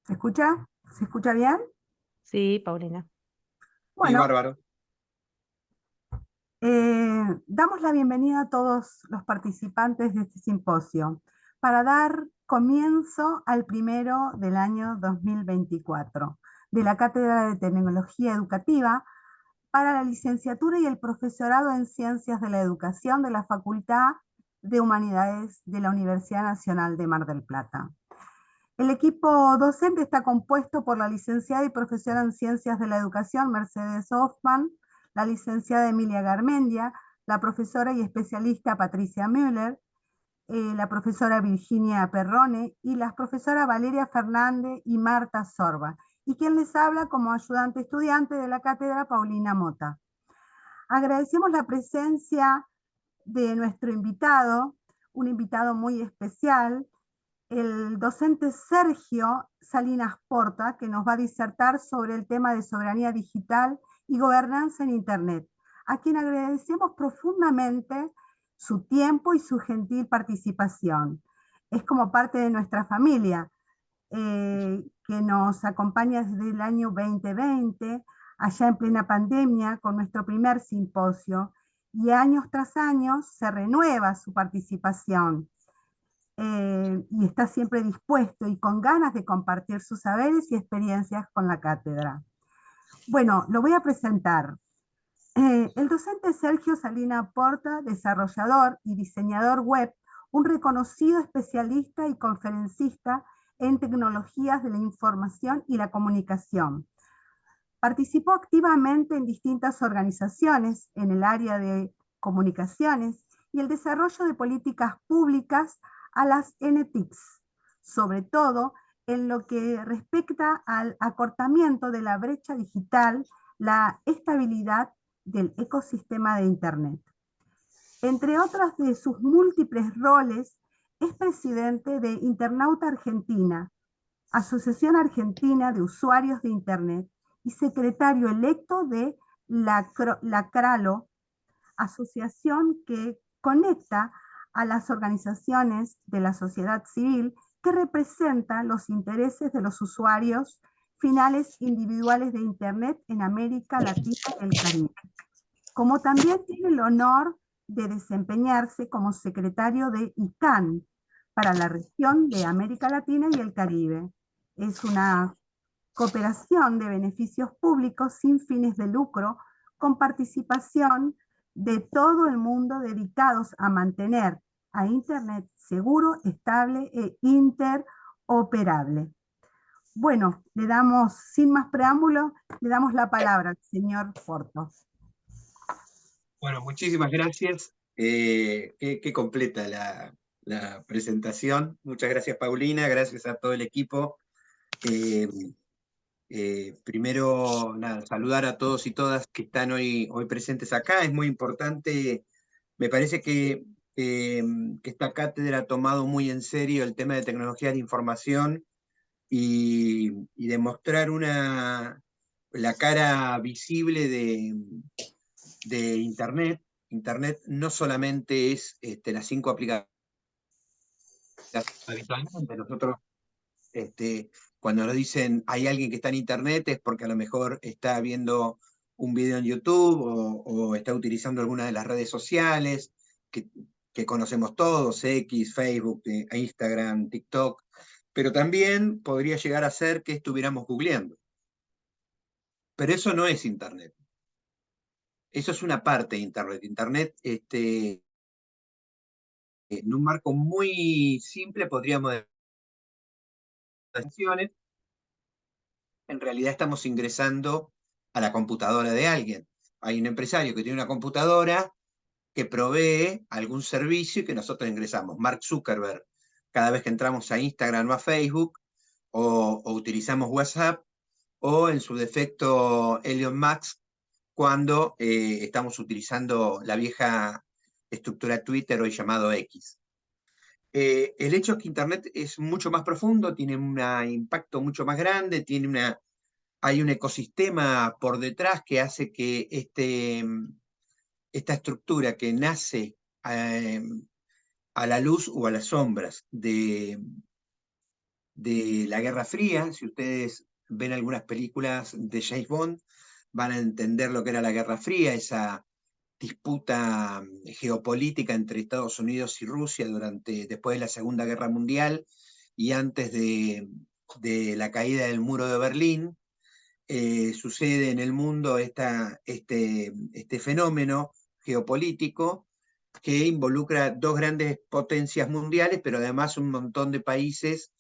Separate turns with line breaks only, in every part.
¿Se escucha? ¿Se escucha bien?
Sí, Paulina.
Sí,
Bueno,
bárbaro.
damos la bienvenida a todos los participantes de este simposio para dar comienzo al primero del año 2024 de la Cátedra de Tecnología Educativa para la licenciatura y el profesorado en Ciencias de la Educación de la Facultad de Humanidades de la Universidad Nacional de Mar del Plata. El equipo docente está compuesto por la licenciada y profesora en Ciencias de la Educación Mercedes Hoffman, la licenciada Emilia Garmendia, la profesora y especialista Patricia Müller, la profesora Virginia Perrone y las profesoras Valeria Fernández y Marta Sorba, y quien les habla como ayudante estudiante de la cátedra Paulina Mota. Agradecemos la presencia de nuestro invitado, un invitado muy especial, el docente Sergio Salinas Porta, que nos va a disertar sobre el tema de soberanía digital y gobernanza en Internet, a quien agradecemos profundamente su tiempo y su gentil participación. Es como parte de nuestra familia, que nos acompaña desde el año 2020, allá en plena pandemia, con nuestro primer simposio, y años tras años se renueva su participación y está siempre dispuesto y con ganas de compartir sus saberes y experiencias con la cátedra. Bueno, lo voy a presentar. El docente Sergio Salina Porta, desarrollador y diseñador web, un reconocido especialista y conferencista en tecnologías de la información y la comunicación. Participó activamente en distintas organizaciones en el área de comunicaciones y el desarrollo de políticas públicas a las NTICs, sobre todo en lo que respecta al acortamiento de la brecha digital, la estabilidad del ecosistema de Internet. Entre otros de sus múltiples roles, es presidente de Internauta Argentina, Asociación Argentina de Usuarios de Internet, y secretario electo de la CRALO, asociación que conecta a las organizaciones de la sociedad civil que representan los intereses de los usuarios finales individuales de Internet en América Latina y el Caribe. Como también tiene el honor de desempeñarse como secretario de ICANN para la región de América Latina y el Caribe. Es una cooperación de beneficios públicos sin fines de lucro, con participación de todo el mundo dedicados a mantener a Internet seguro, estable e interoperable. Bueno, le damos, sin más preámbulo, le damos la palabra al señor Porto.
Bueno, muchísimas gracias. Qué completa la presentación. Muchas gracias, Paulina. Gracias a todo el equipo. Eh, Primero, nada, saludar a todos y todas que están hoy presentes acá. Es muy importante. Me parece que esta cátedra ha tomado muy en serio el tema de tecnologías de información y demostrar la cara visible de Internet. Internet no solamente es las 5 aplicaciones habitualmente. Nosotros, cuando nos dicen hay alguien que está en Internet, es porque a lo mejor está viendo un video en YouTube o está utilizando alguna de las redes sociales que, que conocemos todos, X, Facebook, Instagram, TikTok, pero también podría llegar a ser que estuviéramos googleando. Pero eso no es Internet. Eso es una parte de Internet. Internet, en un marco muy simple, podríamos decir, en realidad estamos ingresando a la computadora de alguien. Hay un empresario que tiene una computadora que provee algún servicio y que nosotros ingresamos. Mark Zuckerberg, cada vez que entramos a Instagram o a Facebook, o utilizamos WhatsApp, o en su defecto Elon Musk, cuando estamos utilizando la vieja estructura Twitter, hoy llamado X. El hecho es que Internet es mucho más profundo, tiene un impacto mucho más grande, hay un ecosistema por detrás que hace que esta estructura que nace a la luz o a las sombras de la Guerra Fría. Si ustedes ven algunas películas de James Bond, van a entender lo que era la Guerra Fría, esa disputa geopolítica entre Estados Unidos y Rusia después de la Segunda Guerra Mundial y antes de la caída del muro de Berlín. Sucede en el mundo este fenómeno geopolítico que involucra dos grandes potencias mundiales, pero además un montón de países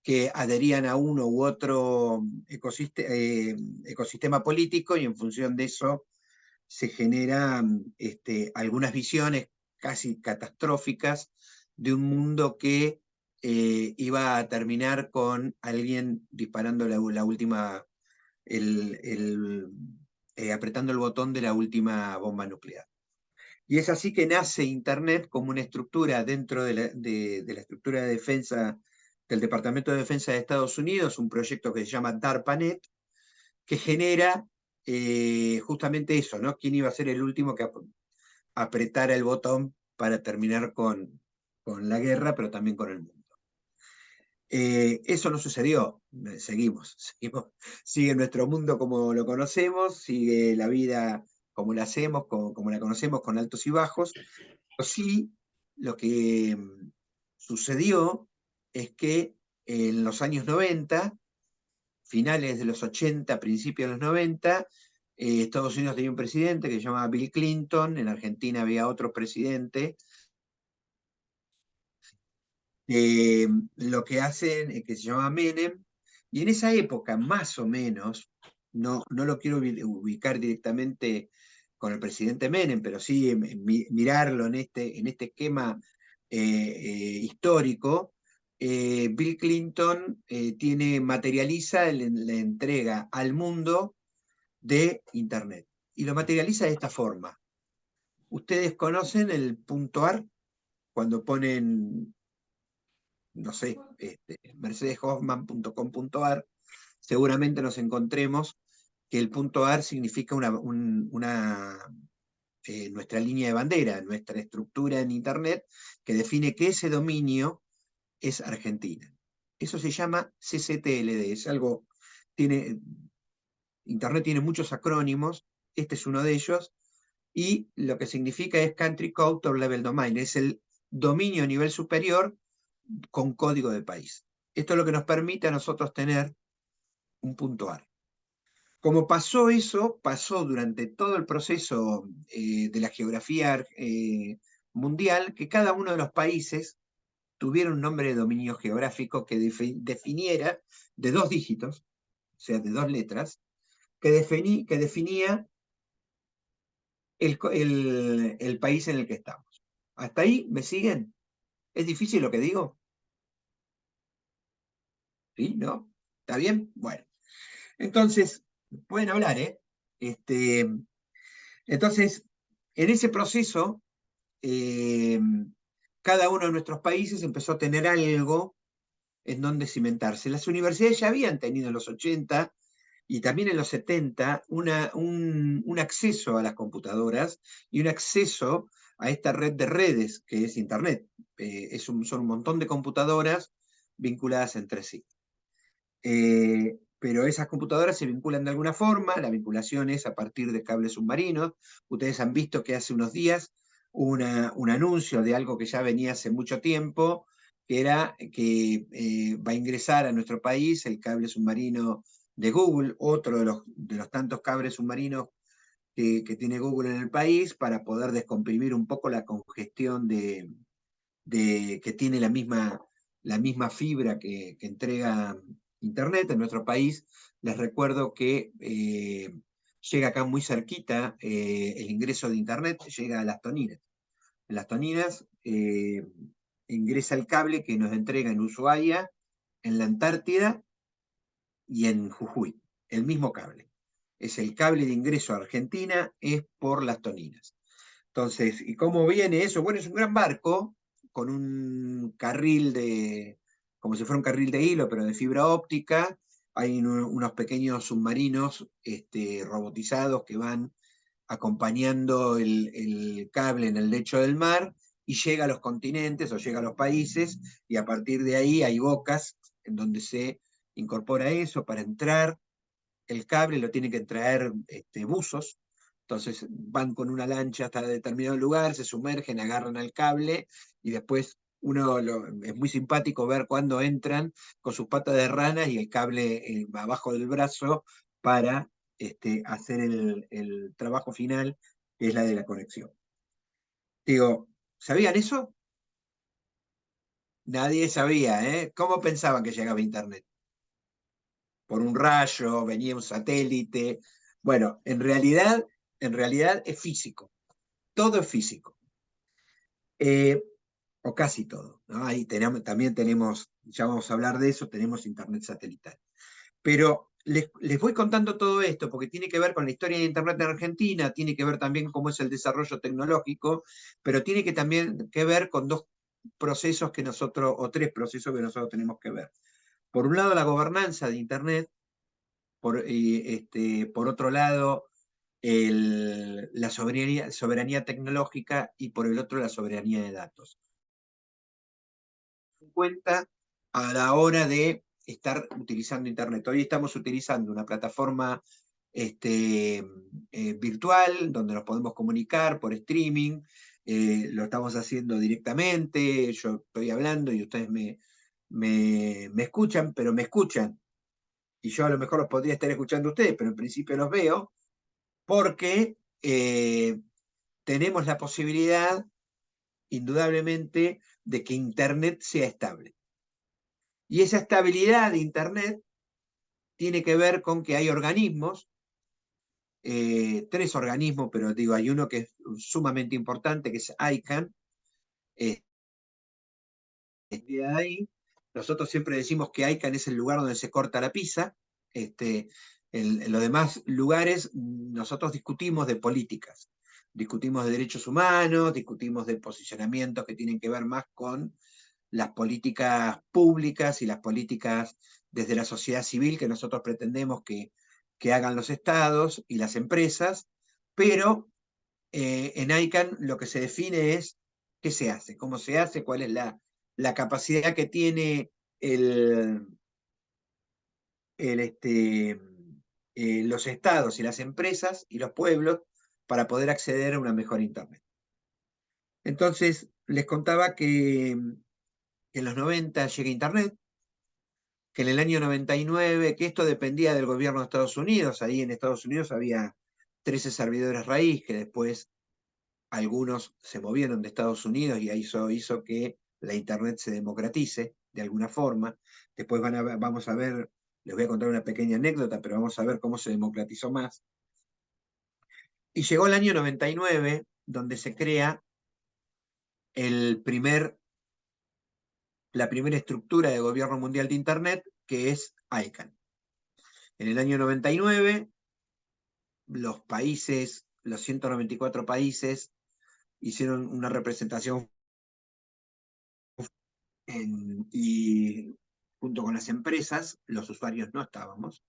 que adherían a uno u otro ecosistema político, y en función de eso se generan algunas visiones casi catastróficas de un mundo que iba a terminar con alguien disparando apretando el botón de la última bomba nuclear. Y es así que nace Internet como una estructura dentro de la estructura de defensa del Departamento de Defensa de Estados Unidos, un proyecto que se llama DARPANET, que genera justamente eso, ¿no? ¿Quién iba a ser el último que apretara el botón para terminar con la guerra, pero también con el mundo? Eso no sucedió, seguimos, sigue nuestro mundo como lo conocemos, sigue la vida como la hacemos, como la conocemos, con altos y bajos. Pero sí, lo que sucedió es que en los años 90, finales de los 80, principios de los 90, Estados Unidos tenía un presidente que se llamaba Bill Clinton, en Argentina había otro presidente. Lo que hacen es que se llama Menem, y en esa época, más o menos, no lo quiero ubicar directamente con el presidente Menem, pero sí mirarlo en este esquema histórico. Bill Clinton materializa la entrega al mundo de Internet, y lo materializa de esta forma. Ustedes conocen el .ar, cuando ponen, no sé, mercedeshoffman.com.ar, seguramente nos encontremos que el .ar significa nuestra línea de bandera, nuestra estructura en Internet, que define que ese dominio es Argentina. Eso se llama CCTLD, es algo, Internet tiene muchos acrónimos, este es uno de ellos, y lo que significa es Country Code Top Level Domain, es el dominio a nivel superior con código de país. Esto es lo que nos permite a nosotros tener un .ar. Como pasó durante todo el proceso de la geografía mundial, que cada uno de los países tuviera un nombre de dominio geográfico que definiera, de 2 dígitos, o sea, de 2 letras, que definía el país en el que estamos. ¿Hasta ahí me siguen? ¿Es difícil lo que digo? ¿Sí? ¿No? ¿Está bien? Bueno. Entonces, pueden hablar, ¿eh? Entonces, en ese proceso, cada uno de nuestros países empezó a tener algo en donde cimentarse. Las universidades ya habían tenido en los 80 y también en los 70 un acceso a las computadoras y un acceso a esta red de redes que es Internet. Son un montón de computadoras vinculadas entre sí. Pero esas computadoras se vinculan de alguna forma, la vinculación es a partir de cables submarinos. Ustedes han visto que hace unos días hubo un anuncio de algo que ya venía hace mucho tiempo, que era que va a ingresar a nuestro país el cable submarino de Google, otro de los tantos cables submarinos que tiene Google en el país, para poder descomprimir un poco la congestión que tiene la misma fibra que entrega Internet en nuestro país. Les recuerdo que llega acá muy cerquita el ingreso de Internet, llega a Las Toninas. En Las Toninas ingresa el cable que nos entrega en Ushuaia, en la Antártida y en Jujuy. El mismo cable. Es el cable de ingreso a Argentina, es por Las Toninas. Entonces, ¿y cómo viene eso? Bueno, es un gran barco con un carril como si fuera un carril de hilo, pero de fibra óptica. Hay unos pequeños submarinos robotizados que van acompañando el cable en el lecho del mar, y llega a los continentes o llega a los países, y a partir de ahí hay bocas en donde se incorpora eso. Para entrar el cable lo tienen que traer buzos, entonces van con una lancha hasta determinado lugar, se sumergen, agarran al cable y después es muy simpático ver cuando entran con sus patas de rana y el cable abajo del brazo para hacer el trabajo final, que es la de la conexión. Digo, ¿sabían eso? Nadie sabía, ¿eh? ¿Cómo pensaban que llegaba Internet? ¿Por un rayo? ¿Venía un satélite? Bueno, en realidad es físico. Todo es físico. O casi todo, ¿no? Ahí también tenemos, ya vamos a hablar de eso, tenemos Internet satelital. Pero les voy contando todo esto porque tiene que ver con la historia de Internet en Argentina, tiene que ver también cómo es el desarrollo tecnológico, pero tiene que también que ver con dos procesos que nosotros, o tres procesos que nosotros tenemos que ver. Por un lado, la gobernanza de Internet, por otro lado, la soberanía tecnológica y por el otro, la soberanía de datos. En cuenta a la hora de estar utilizando Internet. Hoy estamos utilizando una plataforma virtual donde nos podemos comunicar por streaming, lo estamos haciendo directamente, yo estoy hablando y ustedes me escuchan, pero me escuchan. Y yo a lo mejor los podría estar escuchando a ustedes, pero en principio los veo, porque tenemos la posibilidad, indudablemente, de que Internet sea estable. Y esa estabilidad de Internet tiene que ver con que hay organismos, tres organismos, pero digo, hay uno que es sumamente importante, que es ICANN. Ahí, nosotros siempre decimos que ICANN es el lugar donde se corta la pizza. En los demás lugares nosotros discutimos de políticas, discutimos de derechos humanos, discutimos de posicionamientos que tienen que ver más con las políticas públicas y las políticas desde la sociedad civil que nosotros pretendemos que hagan los estados y las empresas, pero en ICANN lo que se define es qué se hace, cómo se hace, cuál es la capacidad que tiene los estados y las empresas y los pueblos para poder acceder a una mejor Internet. Entonces, les contaba que en los 90 llega Internet, que en el año 99, que esto dependía del gobierno de Estados Unidos, ahí en Estados Unidos había 13 servidores raíz, que después algunos se movieron de Estados Unidos y eso hizo que la Internet se democratice de alguna forma. Después vamos a ver, les voy a contar una pequeña anécdota, pero vamos a ver cómo se democratizó más. Y llegó el año 99, donde se crea la primera estructura de gobierno mundial de Internet, que es ICANN. En el año 99, los 194 países, hicieron una representación y junto con las empresas, los usuarios no estábamos,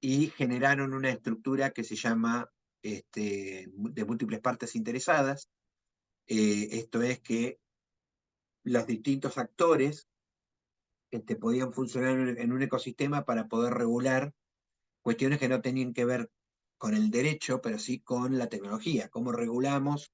y generaron una estructura que se llama de múltiples partes interesadas. Esto es que los distintos actores podían funcionar en un ecosistema para poder regular cuestiones que no tenían que ver con el derecho, pero sí con la tecnología. ¿Cómo regulamos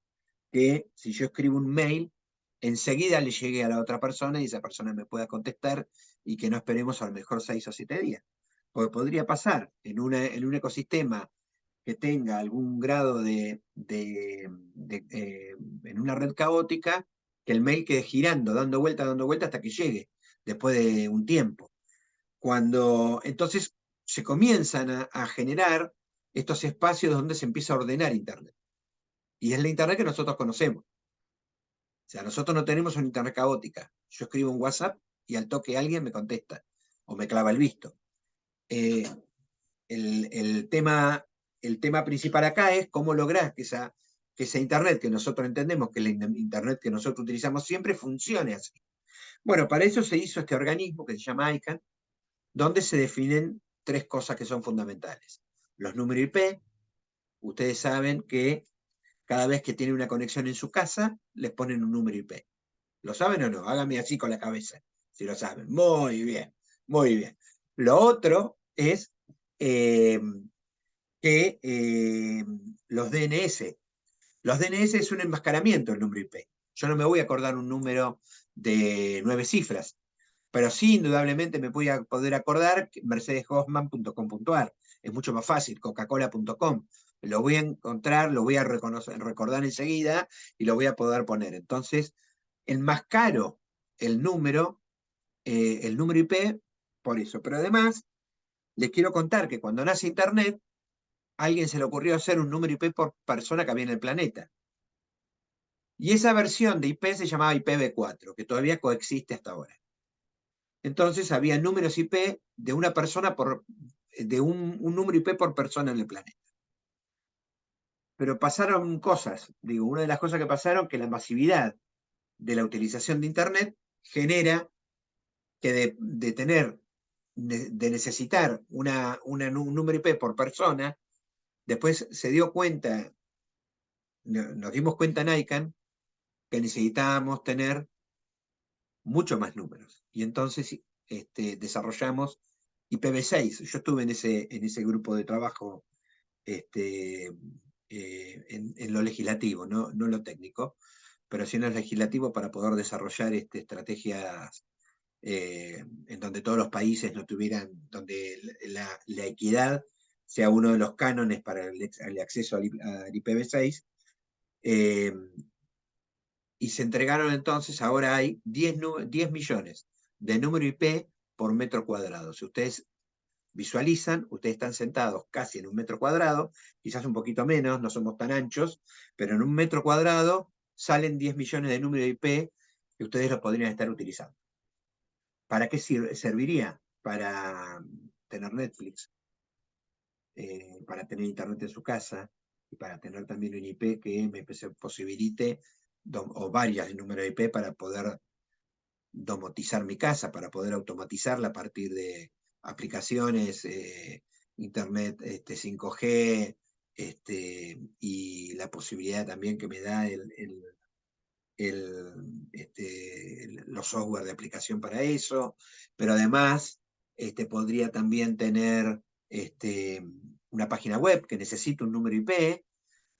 que si yo escribo un mail, enseguida le llegue a la otra persona y esa persona me pueda contestar y que no esperemos a lo mejor 6 o 7 días? Porque podría pasar en un ecosistema que tenga algún grado en una red caótica, que el mail quede girando, dando vuelta hasta que llegue, después de un tiempo. Entonces se comienzan a generar estos espacios donde se empieza a ordenar Internet. Y es la Internet que nosotros conocemos. O sea, nosotros no tenemos una Internet caótica. Yo escribo un WhatsApp y al toque alguien me contesta o me clava el visto. El tema principal acá es cómo lograr que esa Internet que nosotros entendemos, que la Internet que nosotros utilizamos siempre, funcione así. Bueno, para eso se hizo este organismo que se llama ICANN, donde se definen tres cosas que son fundamentales. Los números IP. Ustedes saben que cada vez que tienen una conexión en su casa, les ponen un número IP. ¿Lo saben o no? Háganme así con la cabeza. si lo saben. Muy bien, muy bien. Lo otro es que los DNS. Los DNS es un enmascaramiento del número IP. Yo no me voy a acordar un número de 9 cifras, pero sí, indudablemente me voy a poder acordar mercedeshoffman.com.ar. Es mucho más fácil, coca-cola.com. Lo voy a encontrar, lo voy a recordar enseguida y lo voy a poder poner. Entonces, enmascaro el número IP por eso. Pero además, les quiero contar que cuando nace Internet, a alguien se le ocurrió hacer un número IP por persona que había en el planeta. Y esa versión de IP se llamaba IPv4, que todavía coexiste hasta ahora. Entonces había números IP de una persona de un número IP por persona en el planeta. Pero pasaron cosas, digo, una de las cosas que pasaron que la masividad de la utilización de Internet genera que de necesitar un número IP por persona, después se dio cuenta, nos dimos cuenta en ICANN que necesitábamos tener mucho más números. Y entonces desarrollamos IPv6. Yo estuve en ese grupo de trabajo en lo legislativo, no en lo técnico, pero sí en lo legislativo para poder desarrollar estrategias en donde todos los países no tuvieran, donde la equidad sea uno de los cánones para el acceso al IPv6. Y se entregaron entonces, ahora hay 10 millones de número IP por metro cuadrado. Si ustedes visualizan, ustedes están sentados casi en un metro cuadrado, quizás un poquito menos, no somos tan anchos, pero en un metro cuadrado salen 10 millones de números de IP que ustedes los podrían estar utilizando. ¿Para qué serviría? Para tener Netflix, para tener internet en su casa, y para tener también un IP que me posibilite, o varias de número de IP para poder domotizar mi casa, para poder automatizarla a partir de aplicaciones, internet 5G, y la posibilidad también que me da los software de aplicación para eso, pero además podría también tener una página web que necesita un número IP.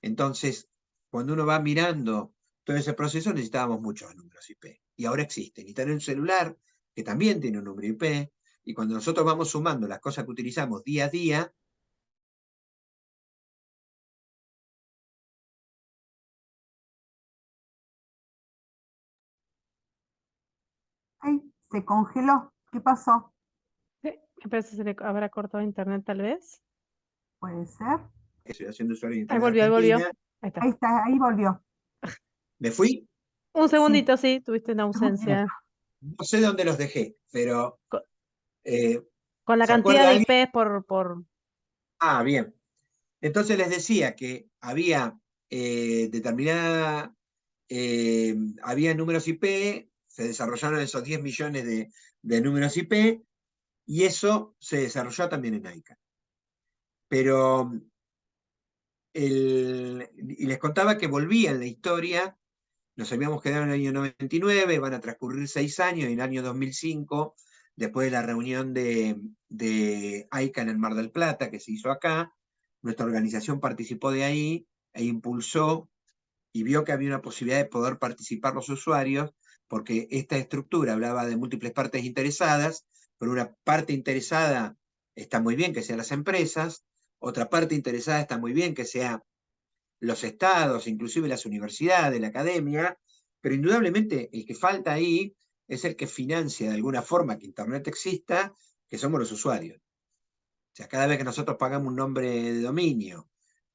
Entonces, cuando uno va mirando todo ese proceso, necesitábamos muchos números IP. Y ahora existen. Y tener un celular que también tiene un número IP. Y cuando nosotros vamos sumando las cosas que utilizamos día a día,
Ay, se congeló. ¿Qué pasó?
Me parece que se le habrá cortado internet tal vez.
Puede ser.
estoy haciendo usuario de
Ahí
Internet
volvió, ahí volvió.
Argentina,
Ahí está.
Ahí está, ahí volvió.
me fui,
Un
Sí,
segundito, sí, tuviste una ausencia.
no sé dónde los dejé, pero
Co-
eh,
Con la
¿se
cantidad
acuerda
de
alguien?
IPs por...
Ah, bien. Entonces les decía que había había números IP, se desarrollaron esos 10 millones de números IP, y eso se desarrolló también en ICANN. Pero y les contaba que volvía en la historia, nos habíamos quedado en el año 99, van a transcurrir 6 años, y en el año 2005, después de la reunión de ICANN en Mar del Plata, que se hizo acá, nuestra organización participó de ahí e impulsó y vio que había una posibilidad de poder participar los usuarios, porque esta estructura hablaba de múltiples partes interesadas, pero una parte interesada está muy bien que sean las empresas, otra parte interesada está muy bien que sean los estados, inclusive las universidades, la academia, pero indudablemente el que falta ahí es el que financia de alguna forma que Internet exista, que somos los usuarios. O sea, cada vez que nosotros pagamos un nombre de dominio,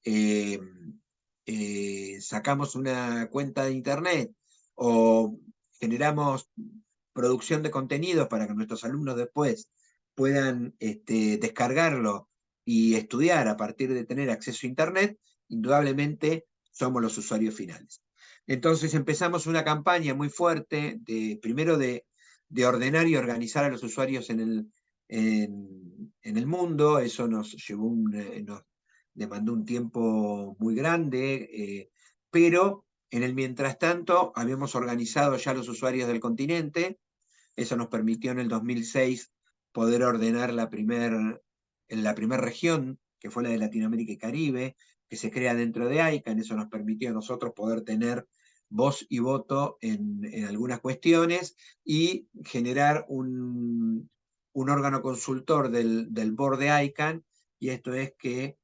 eh, sacamos una cuenta de Internet o generamos producción de contenidos para que nuestros alumnos después puedan descargarlo y estudiar a partir de tener acceso a Internet, indudablemente somos los usuarios finales. Entonces empezamos una campaña muy fuerte, primero de ordenar y organizar a los usuarios en el mundo. Eso nos demandó un tiempo muy grande, pero en el mientras tanto habíamos organizado ya los usuarios del continente, Eso nos permitió en el 2006 poder ordenar en la primera región, que fue la de Latinoamérica y Caribe, que se crea dentro de ICANN. Eso nos permitió a nosotros poder tener voz y voto en algunas cuestiones y generar un órgano consultor del board de ICANN, y esto es que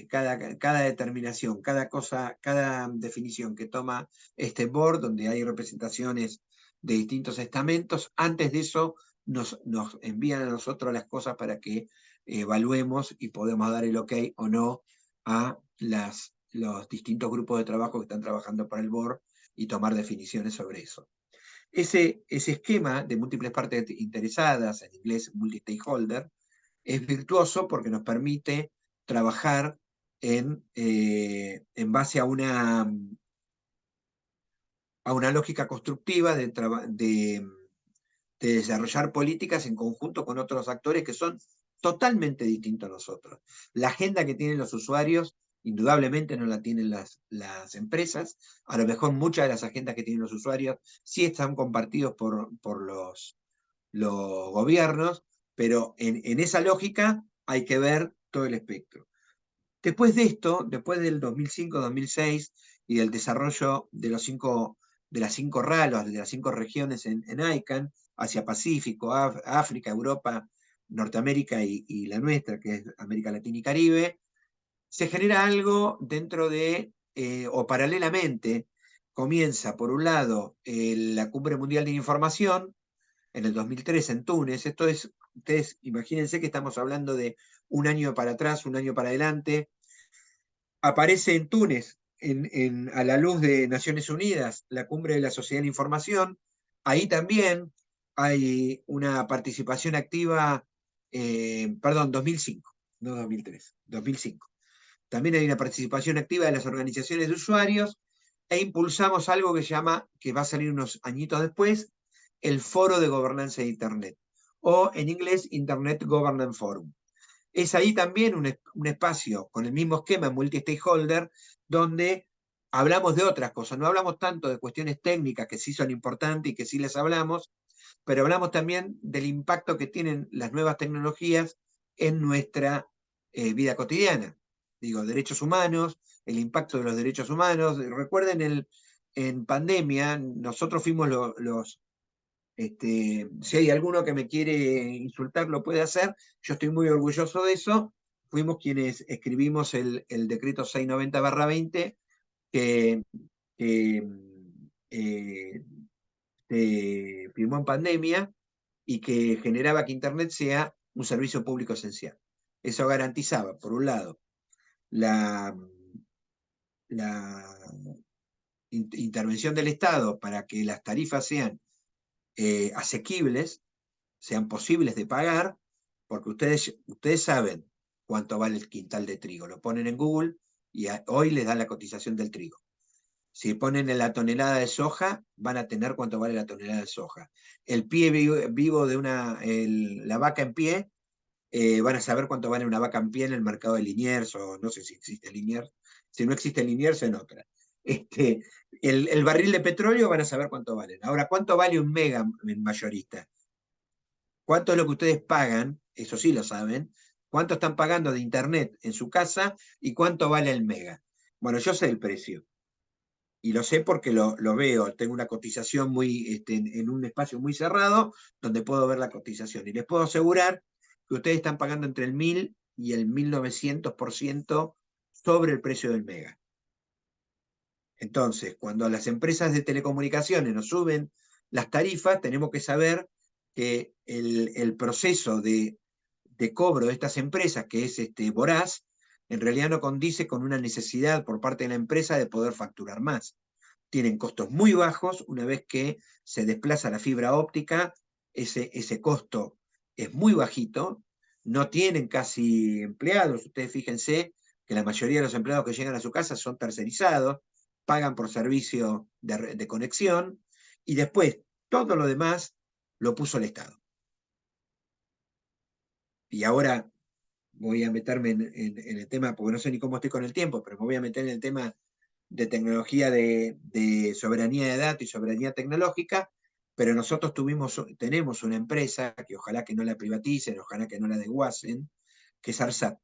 cada determinación, cada definición que toma este board, donde hay representaciones de distintos estamentos, antes de eso nos envían a nosotros las cosas para que evaluemos y podemos dar el ok o no a los distintos grupos de trabajo que están trabajando para el board y tomar definiciones sobre eso. Ese esquema de múltiples partes interesadas, en inglés multi-stakeholder, es virtuoso porque nos permite trabajar en base a una lógica constructiva de desarrollar políticas en conjunto con otros actores que son totalmente distintos a nosotros. La agenda que tienen los usuarios indudablemente no la tienen las empresas. A lo mejor muchas de las agendas que tienen los usuarios sí están compartidos por los gobiernos, pero en esa lógica hay que ver todo el espectro. Después de esto, después del 2005-2006 y del desarrollo de las 5 RALOS, de las 5 regiones en ICANN, Asia-Pacífico, África, Europa, Norteamérica y la nuestra, que es América Latina y Caribe, se genera algo dentro de, o paralelamente, comienza por un lado la Cumbre Mundial de Información en el 2003 en Túnez. Esto es, ustedes imagínense que estamos hablando de un año para atrás, un año para adelante. Aparece en Túnez, a la luz de Naciones Unidas, la Cumbre de la Sociedad de la Información. Ahí también hay una participación activa, 2005, no 2003, 2005. También hay una participación activa de las organizaciones de usuarios e impulsamos algo que va a salir unos añitos después, el Foro de Gobernanza de Internet, o en inglés Internet Governance Forum. Es ahí también un espacio con el mismo esquema multi-stakeholder, donde hablamos de otras cosas. No hablamos tanto de cuestiones técnicas que sí son importantes y que sí les hablamos, pero hablamos también del impacto que tienen las nuevas tecnologías en nuestra vida cotidiana. Digo, derechos humanos, el impacto de los derechos humanos. Recuerden, en pandemia, nosotros fuimos si hay alguno que me quiere insultar, lo puede hacer. Yo estoy muy orgulloso de eso. Fuimos quienes escribimos el decreto 690/20 que se firmó en pandemia y que generaba que Internet sea un servicio público esencial. Eso garantizaba, por un lado, la intervención del Estado para que las tarifas sean asequibles, sean posibles de pagar, porque ustedes saben cuánto vale el quintal de trigo. Lo ponen en Google y hoy les dan la cotización del trigo. Si ponen en la tonelada de soja, van a tener cuánto vale la tonelada de soja. El pie vivo de la vaca en pie, van a saber cuánto vale una vaca en pie en el mercado de Liniers, o no sé si existe Liniers. Si no existe Liniers, en otra. El barril de petróleo van a saber cuánto vale. Ahora, ¿cuánto vale un mega mayorista? ¿Cuánto es lo que ustedes pagan? Eso sí lo saben. ¿Cuánto están pagando de internet en su casa y cuánto vale el mega? Bueno, yo sé el precio. Y lo sé porque lo veo. Tengo una cotización en un espacio muy cerrado donde puedo ver la cotización. Y les puedo asegurar que ustedes están pagando entre el 1000 y el 1900% sobre el precio del mega. Entonces, cuando las empresas de telecomunicaciones nos suben las tarifas, tenemos que saber que el proceso de cobro de estas empresas, que es voraz, en realidad no condice con una necesidad por parte de la empresa de poder facturar más. Tienen costos muy bajos. Una vez que se desplaza la fibra óptica, ese costo es muy bajito. No tienen casi empleados. Ustedes fíjense que la mayoría de los empleados que llegan a su casa son tercerizados, pagan por servicio de conexión, y después todo lo demás lo puso el Estado. Y ahora voy a meterme en el tema, porque no sé ni cómo estoy con el tiempo, pero me voy a meter en el tema de tecnología de soberanía de datos y soberanía tecnológica, pero nosotros tenemos una empresa que ojalá que no la privaticen, ojalá que no la desguacen, que es ARSAT,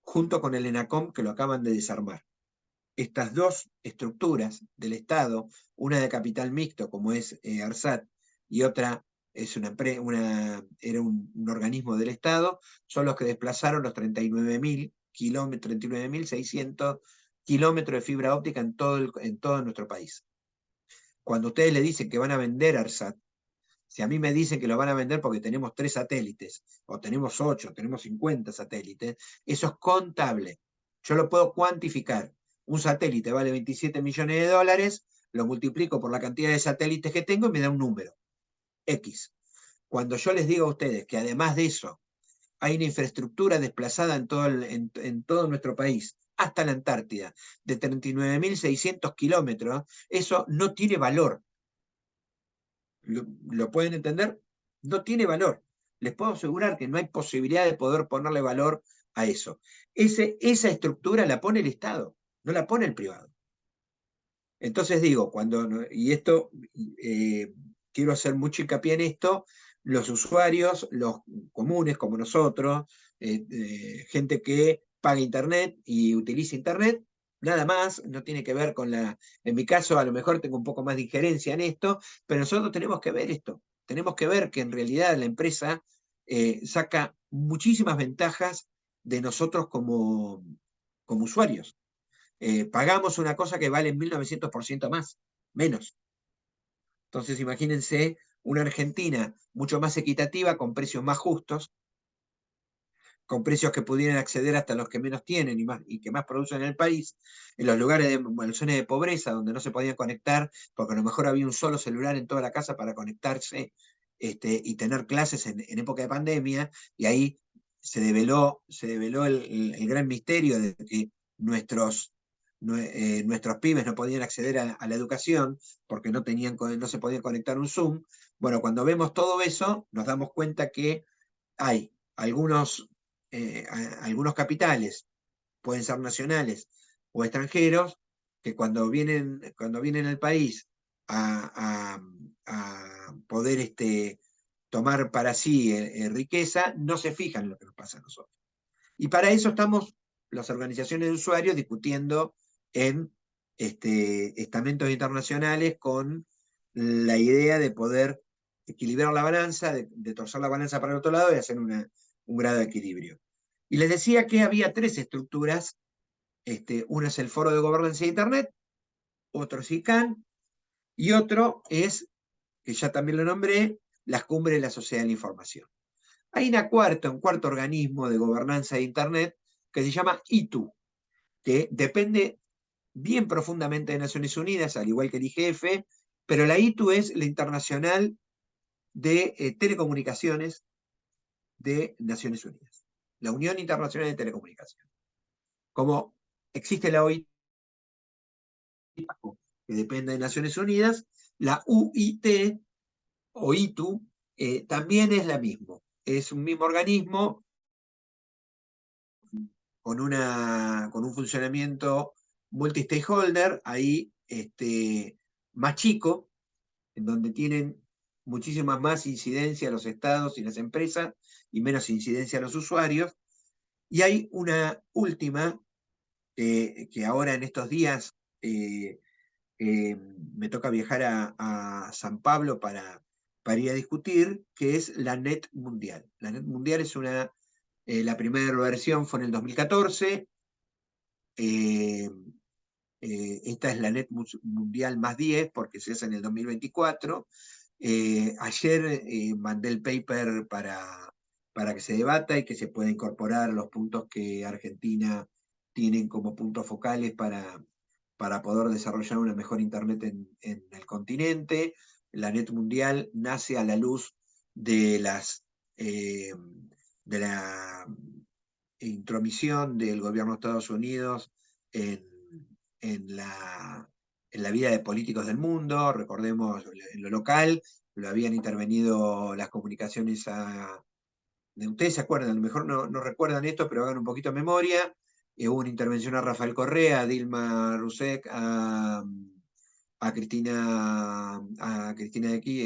junto con el ENACOM, que lo acaban de desarmar. Estas dos estructuras del Estado, una de capital mixto, como es ARSAT, y otra es era un organismo del Estado, son los que desplazaron los 39.600 kilómetros de fibra óptica en todo nuestro país. Cuando ustedes le dicen que van a vender ARSAT, si a mí me dicen que lo van a vender porque tenemos 3 satélites, o tenemos 8, tenemos 50 satélites, eso es contable. Yo lo puedo cuantificar. Un satélite vale 27 millones de dólares, lo multiplico por la cantidad de satélites que tengo y me da un número, X. Cuando yo les digo a ustedes que además de eso, hay una infraestructura desplazada en todo nuestro país, hasta la Antártida, de 39.600 kilómetros, eso no tiene valor. ¿Lo pueden entender? No tiene valor. Les puedo asegurar que no hay posibilidad de poder ponerle valor a eso. Esa estructura la pone el Estado, no la pone el privado. Entonces digo, y esto, quiero hacer mucho hincapié en esto, los usuarios, los comunes como nosotros, gente que paga Internet y utiliza Internet, nada más, no tiene que ver con en mi caso a lo mejor tengo un poco más de injerencia en esto, pero nosotros tenemos que ver esto, tenemos que ver que en realidad la empresa saca muchísimas ventajas de nosotros como usuarios. Pagamos una cosa que vale 1900% más, menos. Entonces imagínense una Argentina mucho más equitativa, con precios más justos, con precios que pudieran acceder hasta los que menos tienen y que más producen en el país, en los lugares en las zonas de pobreza donde no se podían conectar, porque a lo mejor había un solo celular en toda la casa para conectarse y tener clases en época de pandemia, y ahí se develó el gran misterio de que nuestros pibes no podían acceder a la educación porque no se podían conectar a un Zoom. Bueno, cuando vemos todo eso, nos damos cuenta que hay algunos capitales, pueden ser nacionales o extranjeros, que cuando vienen al país a poder tomar para sí riqueza, no se fijan en lo que nos pasa a nosotros. Y para eso estamos las organizaciones de usuarios discutiendo en estamentos internacionales con la idea de poder equilibrar la balanza, de torcer la balanza para el otro lado y hacer un grado de equilibrio. Y les decía que había 3 estructuras. Uno es el Foro de Gobernanza de Internet, otro es ICANN, y otro es, que ya también lo nombré, las cumbres de la Sociedad de la Información. Hay un cuarto organismo de gobernanza de Internet que se llama ITU, que depende bien profundamente de Naciones Unidas, al igual que el IGF, pero la ITU es la Internacional de Telecomunicaciones de Naciones Unidas, la Unión Internacional de Telecomunicaciones. Como existe la OIT, que depende de Naciones Unidas, la UIT o ITU también es la misma. Es un mismo organismo con un funcionamiento multi-stakeholder, ahí más chico, en donde tienen muchísimas más incidencia los estados y las empresas y menos incidencia los usuarios. Y hay una última, que ahora en estos días me toca viajar a San Pablo para ir a discutir, que es la NET Mundial. La NET Mundial es la primera versión fue en el 2014, esta es la NET Mundial más 10 porque se hace en el 2024. Ayer mandé el paper para que se debata y que se pueda incorporar los puntos que Argentina tienen como puntos focales para poder desarrollar una mejor Internet en el continente. La NET Mundial nace a la luz de la intromisión del gobierno de Estados Unidos en la vida de políticos del mundo. Recordemos, en lo local, lo habían intervenido las comunicaciones ustedes se acuerdan, a lo mejor no recuerdan esto, pero hagan un poquito de memoria. Hubo una intervención a Rafael Correa, a Dilma Rousseff, a Cristina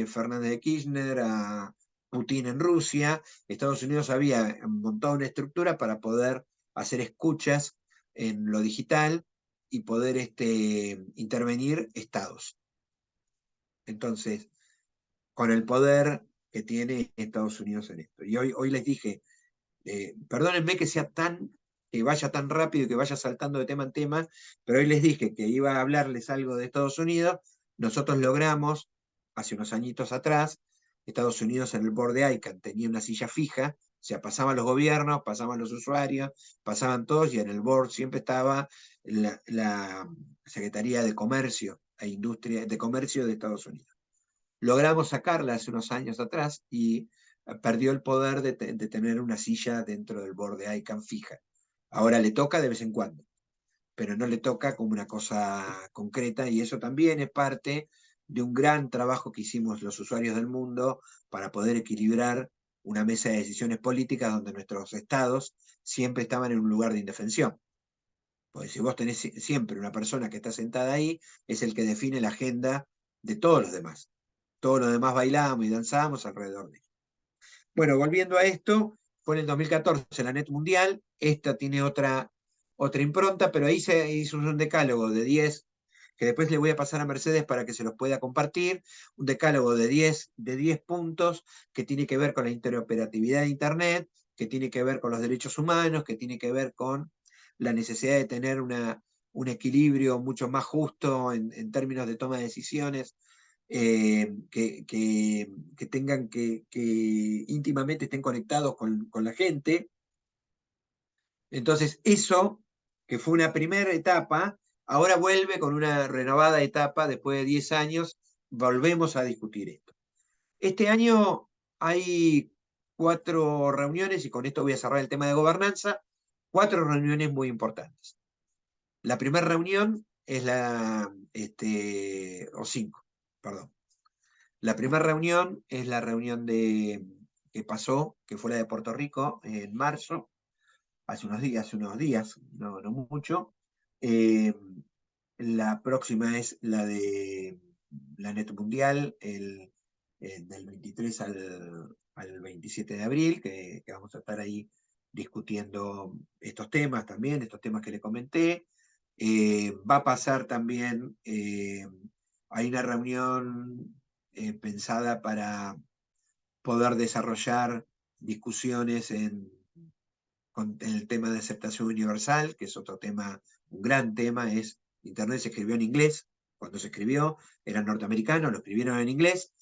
Fernández de Kirchner, a Putin en Rusia. Estados Unidos había montado una estructura para poder hacer escuchas en lo digital y poder intervenir estados. Entonces, con el poder que tiene Estados Unidos en esto. Y hoy les dije, perdónenme que vaya tan rápido y que vaya saltando de tema en tema, pero hoy les dije que iba a hablarles algo de Estados Unidos. Nosotros logramos, hace unos añitos atrás, Estados Unidos en el board de ICANN tenía una silla fija, o sea, pasaban los gobiernos, pasaban los usuarios, pasaban todos, y en el board siempre estaba la Secretaría de Comercio e Industria de Comercio de Estados Unidos. Logramos sacarla hace unos años atrás y perdió el poder de tener una silla dentro del board de ICANN fija. Ahora le toca de vez en cuando, pero no le toca como una cosa concreta, y eso también es parte de un gran trabajo que hicimos los usuarios del mundo para poder equilibrar una mesa de decisiones políticas donde nuestros estados siempre estaban en un lugar de indefensión. Porque si vos tenés siempre una persona que está sentada ahí, es el que define la agenda de todos los demás. Todos los demás bailamos y danzamos alrededor de él. Bueno, volviendo a esto, fue en el 2014 la Net Mundial. Esta tiene otra impronta, pero ahí se hizo un decálogo de 10, que después le voy a pasar a Mercedes para que se los pueda compartir, un decálogo de 10 puntos que tiene que ver con la interoperatividad de Internet, que tiene que ver con los derechos humanos, que tiene que ver con la necesidad de tener un equilibrio mucho más justo en términos de toma de decisiones, que tengan que íntimamente estén conectados con la gente. Entonces, eso, que fue una primera etapa, ahora vuelve con una renovada etapa. Después de 10 años, volvemos a discutir esto. Este año hay 4 reuniones, y con esto voy a cerrar el tema de gobernanza, 4 reuniones muy importantes. La primera reunión es o 5, perdón. La primera reunión es la reunión que pasó, que fue la de Puerto Rico en marzo, hace unos días, no mucho. La próxima es la de la Net Mundial, del 23 al 27 de abril, que vamos a estar ahí discutiendo estos temas también, estos temas que le comenté. Va a pasar también, hay una reunión pensada para poder desarrollar discusiones con el tema de aceptación universal, que es otro tema, un gran tema. Internet se escribió en inglés, cuando se escribió eran norteamericanos, lo escribieron en inglés.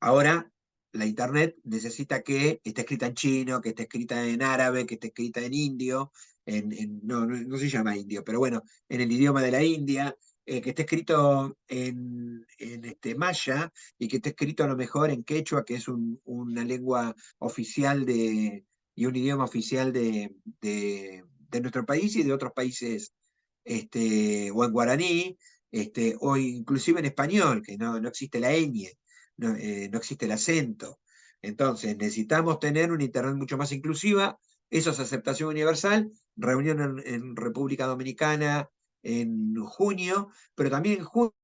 Ahora la Internet necesita que esté escrita en chino, que esté escrita en árabe, que esté escrita en indio, no se llama indio, pero bueno, en el idioma de la India, que esté escrito en maya, y que esté escrito a lo mejor en quechua, que es una lengua oficial y un idioma oficial de nuestro país y de otros países, o en guaraní, o inclusive en español, que no existe la ñ, no existe el acento. Entonces necesitamos tener una Internet mucho más inclusiva. Eso es aceptación universal. Reunión en República Dominicana en junio, pero también en junio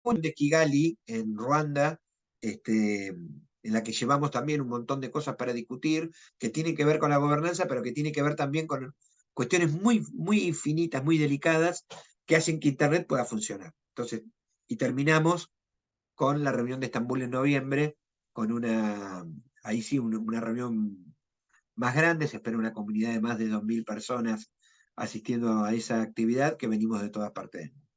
de Kigali, en Ruanda, en la que llevamos también un montón de cosas para discutir, que tienen que ver con la gobernanza, pero que tienen que ver también con cuestiones muy, muy finitas, muy delicadas, que hacen que Internet pueda funcionar. Entonces, y terminamos con la reunión de Estambul en noviembre, con ahí sí, una reunión más grande. Se espera una comunidad de más de 2000 personas asistiendo a esa actividad, que venimos de todas partes del mundo.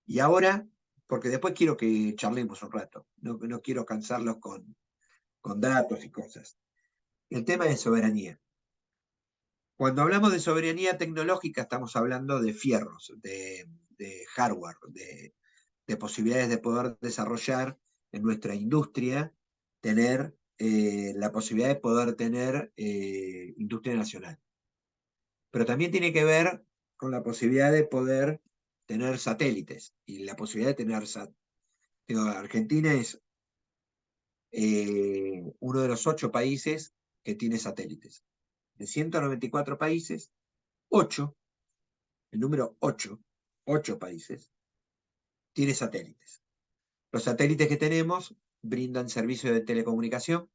Y ahora, porque después quiero que charlemos un rato, no quiero cansarlos con datos y cosas. El tema de soberanía. Cuando hablamos de soberanía tecnológica, estamos hablando de fierros, de hardware, de posibilidades de poder desarrollar en nuestra industria, tener la posibilidad de poder tener industria nacional. Pero también tiene que ver con la posibilidad de poder tener satélites y la posibilidad de tener Argentina es uno de los 8 países que tiene satélites. De 194 países, 8, el número 8 países, tiene satélites. Los satélites que tenemos brindan servicios de telecomunicación.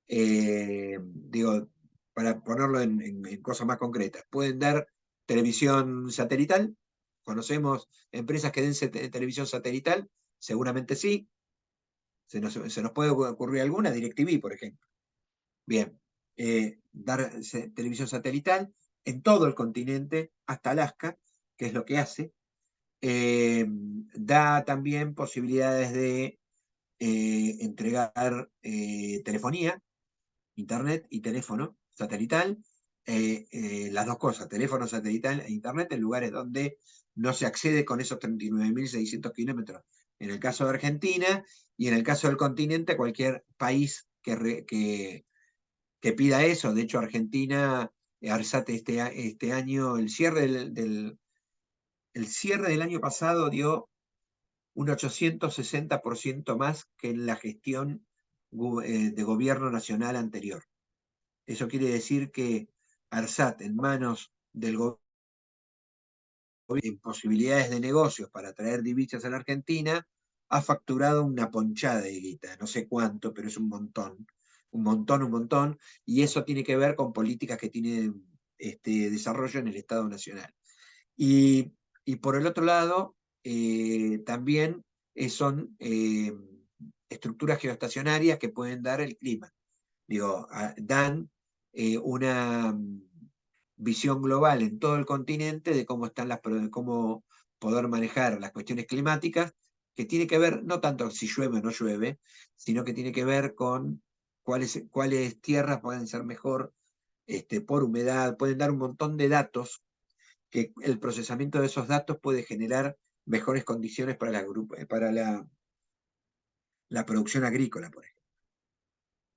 Digo, para ponerlo en cosas más concretas, pueden dar televisión satelital. ¿Conocemos empresas que den televisión satelital? Seguramente sí. Se nos puede ocurrir alguna, DirecTV, por ejemplo. Bien, dar televisión satelital en todo el continente, hasta Alaska, que es lo que hace. Da también posibilidades de entregar telefonía, internet y teléfono satelital, las dos cosas, teléfono satelital e internet, en lugares donde no se accede con esos 39.600 kilómetros. En el caso de Argentina y en el caso del continente, cualquier país que pida eso. De hecho, Argentina, ARSAT este año, el cierre del año pasado dio un 860% más que en la gestión de gobierno nacional anterior. Eso quiere decir que ARSAT, en manos del gobierno, en posibilidades de negocios para traer divisas a la Argentina, ha facturado una ponchada de guita, no sé cuánto, pero es un montón, un montón, y eso tiene que ver con políticas que tienen desarrollo en el Estado Nacional. Y por el otro lado, también son estructuras geoestacionarias que pueden dar el clima. Digo, dan una visión global en todo el continente de cómo están cómo poder manejar las cuestiones climáticas, que tiene que ver no tanto si llueve o no llueve, sino que tiene que ver con cuáles tierras pueden ser mejor por humedad, pueden dar un montón de datos, que el procesamiento de esos datos puede generar mejores condiciones para la producción agrícola, por ejemplo.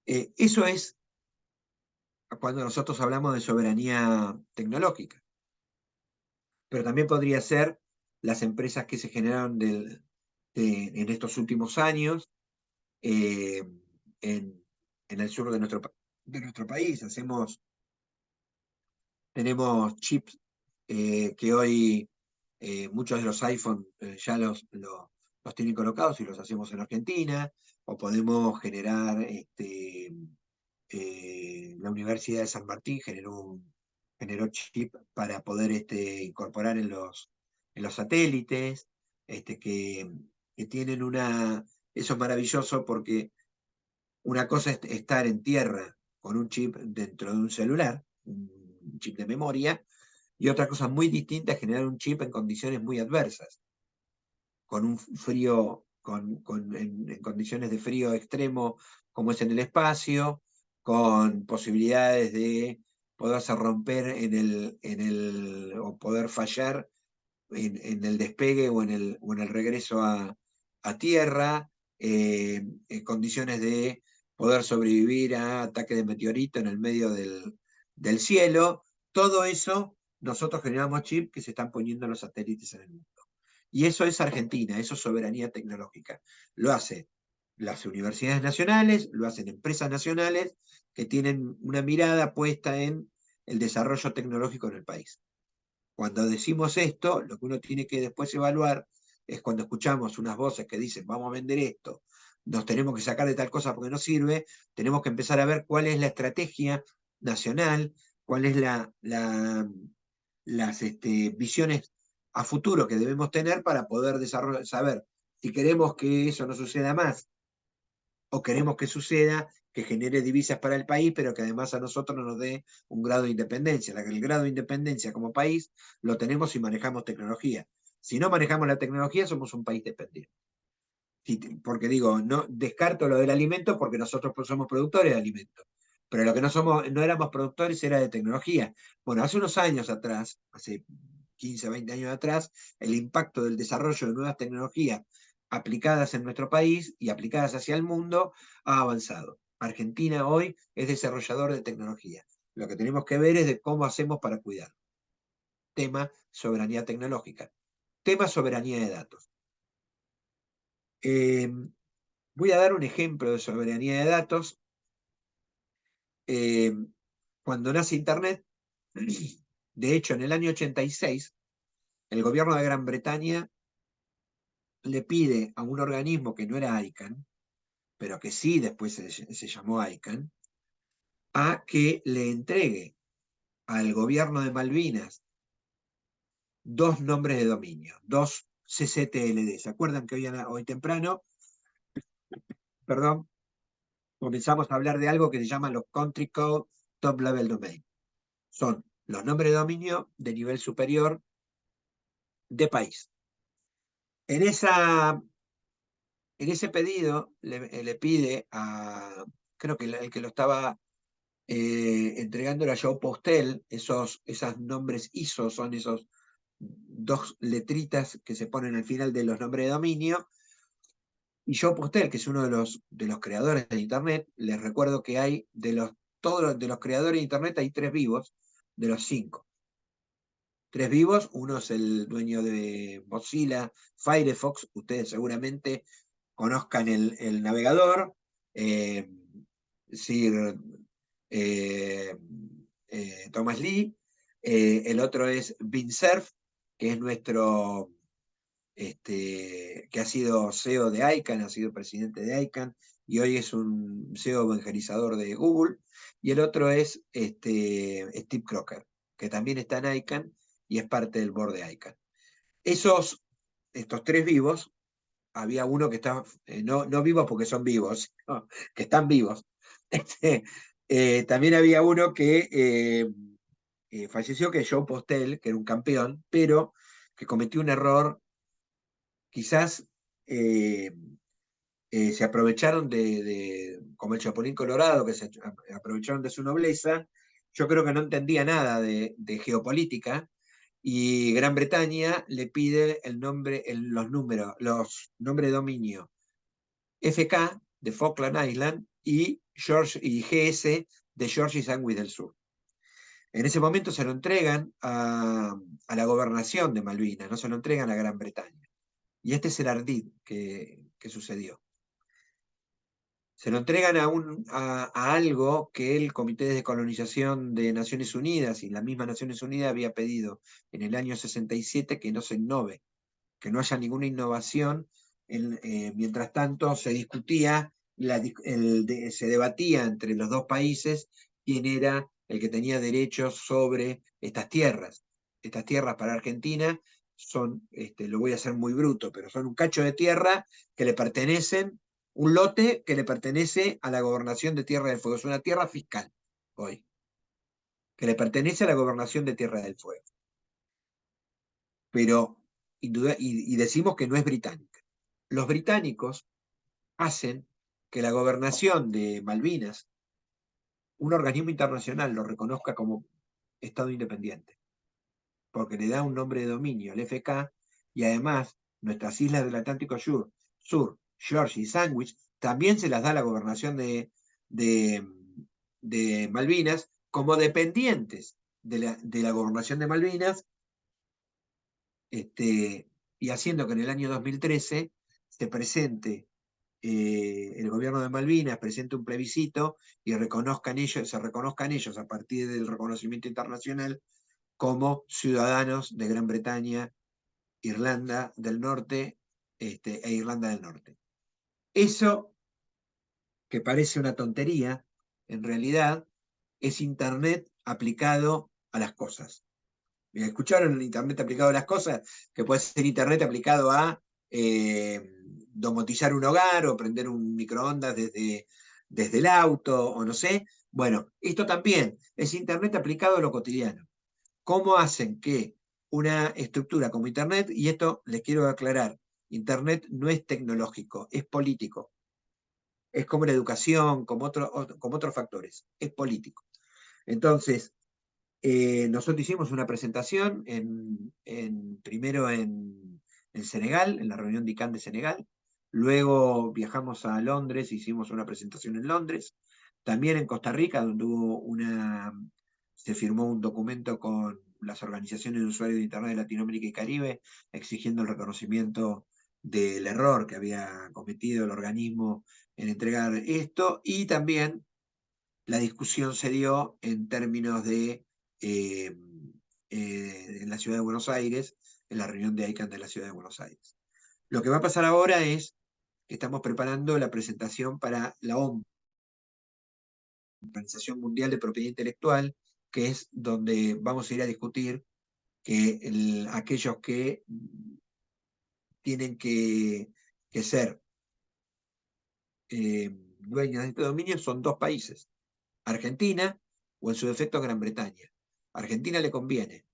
Eso es cuando nosotros hablamos de soberanía tecnológica. Pero también podría ser las empresas que se generaron en estos últimos años en el sur de nuestro país. Tenemos chips que hoy muchos de los iPhone ya los tienen colocados y los hacemos en Argentina, o podemos generar la Universidad de San Martín generó chip para poder incorporar en los satélites, que tienen eso es maravilloso porque una cosa es estar en tierra con un chip dentro de un celular, un chip de memoria, y otra cosa muy distinta es generar un chip en condiciones muy adversas, con un frío, en condiciones de frío extremo como es en el espacio, con posibilidades de poderse romper o poder fallar en el despegue o en el regreso a tierra, en condiciones de poder sobrevivir a ataque de meteorito en el medio del cielo. Todo eso, nosotros generamos chips que se están poniendo en los satélites en el mundo. Y eso es Argentina, eso es soberanía tecnológica. Lo hacen las universidades nacionales, lo hacen empresas nacionales que tienen una mirada puesta en el desarrollo tecnológico en el país. Cuando decimos esto, lo que uno tiene que después evaluar es cuando escuchamos unas voces que dicen vamos a vender esto, nos tenemos que sacar de tal cosa porque no sirve, tenemos que empezar a ver cuál es la estrategia nacional, cuál es las visiones a futuro que debemos tener para poder saber si queremos que eso no suceda más o queremos que suceda, que genere divisas para el país, pero que además a nosotros nos dé un grado de independencia. El grado de independencia como país lo tenemos si manejamos tecnología. Si no manejamos la tecnología, somos un país dependiente. Porque digo, no descarto lo del alimento porque nosotros somos productores de alimentos. Pero lo que no éramos productores era de tecnología. Bueno, hace unos años atrás, hace 15, 20 años atrás, el impacto del desarrollo de nuevas tecnologías aplicadas en nuestro país y aplicadas hacia el mundo ha avanzado. Argentina hoy es desarrollador de tecnología. Lo que tenemos que ver es de cómo hacemos para cuidar. Tema soberanía tecnológica. Tema soberanía de datos. Voy a dar un ejemplo de soberanía de datos. Cuando nace Internet, de hecho, en el año 86, el gobierno de Gran Bretaña le pide a un organismo que no era ICANN, pero que sí después se llamó ICANN, a que le entregue al gobierno de Malvinas 2 nombres de dominio, 2 CCTLD. ¿Se acuerdan que hoy temprano, perdón, comenzamos a hablar de algo que se llama los Country Code Top Level Domain? Son los nombres de dominio de nivel superior de país. En ese pedido le pide a, creo que el que lo estaba entregando era Joe Postel, esos nombres ISO son esos 2 letritas que se ponen al final de los nombres de dominio. Y Joe Postel, que es uno de los creadores de Internet, les recuerdo que hay de los creadores de Internet hay 3 vivos, de los 5. 3 vivos, uno es el dueño de Mozilla, Firefox, ustedes seguramente conozcan el navegador, Sir Thomas Lee, el otro es Vint Cerf, que es nuestro, que ha sido CEO de ICANN, ha sido presidente de ICANN, y hoy es un CEO evangelizador de Google, y el otro es Steve Crocker, que también está en ICANN y es parte del board de ICANN. Estos 3 vivos, había uno que está, no vivos porque son vivos, no, que están vivos. También había uno que falleció, que es Joe Postel, que era un campeón, pero que cometió un error, quizás se aprovecharon como el Chapulín Colorado, que se aprovecharon de su nobleza. Yo creo que no entendía nada de geopolítica, y Gran Bretaña le pide los nombres de dominio FK de Falkland Island y GS de George y Sandwich del Sur. En ese momento se lo entregan a la gobernación de Malvinas, no se lo entregan a Gran Bretaña. Y este es el ardid que sucedió. Se lo entregan a algo que el Comité de Descolonización de Naciones Unidas y la misma Naciones Unidas había pedido en el año 67, que no se innove, que no haya ninguna innovación. Mientras tanto se discutía, se debatía entre los 2 países quién era el que tenía derechos sobre estas tierras. Estas tierras para Argentina son, lo voy a hacer muy bruto, pero son un cacho de tierra que le pertenecen, un lote que le pertenece a la gobernación de Tierra del Fuego. Es una tierra fiscal hoy, que le pertenece a la gobernación de Tierra del Fuego. Pero, y decimos que no es británica. Los británicos hacen que la gobernación de Malvinas, un organismo internacional, lo reconozca como Estado independiente, porque le da un nombre de dominio, el FK, y además nuestras islas del Atlántico Sur, Georgia y Sandwich, también se las da la gobernación de Malvinas como dependientes de la gobernación de Malvinas, y haciendo que en el año 2013 se presente el gobierno de Malvinas, presente un plebiscito y se reconozcan ellos a partir del reconocimiento internacional como ciudadanos de Gran Bretaña, Irlanda del Norte e Irlanda del Norte. Eso, que parece una tontería, en realidad es Internet aplicado a las cosas. ¿Escucharon el Internet aplicado a las cosas? Que puede ser Internet aplicado a domotizar un hogar o prender un microondas desde el auto, o no sé. Bueno, esto también es Internet aplicado a lo cotidiano. ¿Cómo hacen que una estructura como Internet, y esto les quiero aclarar, Internet no es tecnológico, es político. Es como la educación, como otros factores, es político. Entonces, nosotros hicimos una presentación primero en Senegal, en la reunión de ICANN de Senegal. Luego viajamos a Londres, hicimos una presentación en Londres. También en Costa Rica, donde se firmó un documento con las organizaciones de usuarios de Internet de Latinoamérica y Caribe, exigiendo el reconocimiento del error que había cometido el organismo en entregar esto. Y también la discusión se dio en términos de en la ciudad de Buenos Aires, en la reunión de ICANN de la ciudad de Buenos Aires. Lo que va a pasar ahora es que estamos preparando la presentación para la OMP, Organización Mundial de Propiedad Intelectual, que es donde vamos a ir a discutir que aquellos que tienen que ser dueños de este dominio son dos países, Argentina o en su defecto Gran Bretaña. A Argentina le conviene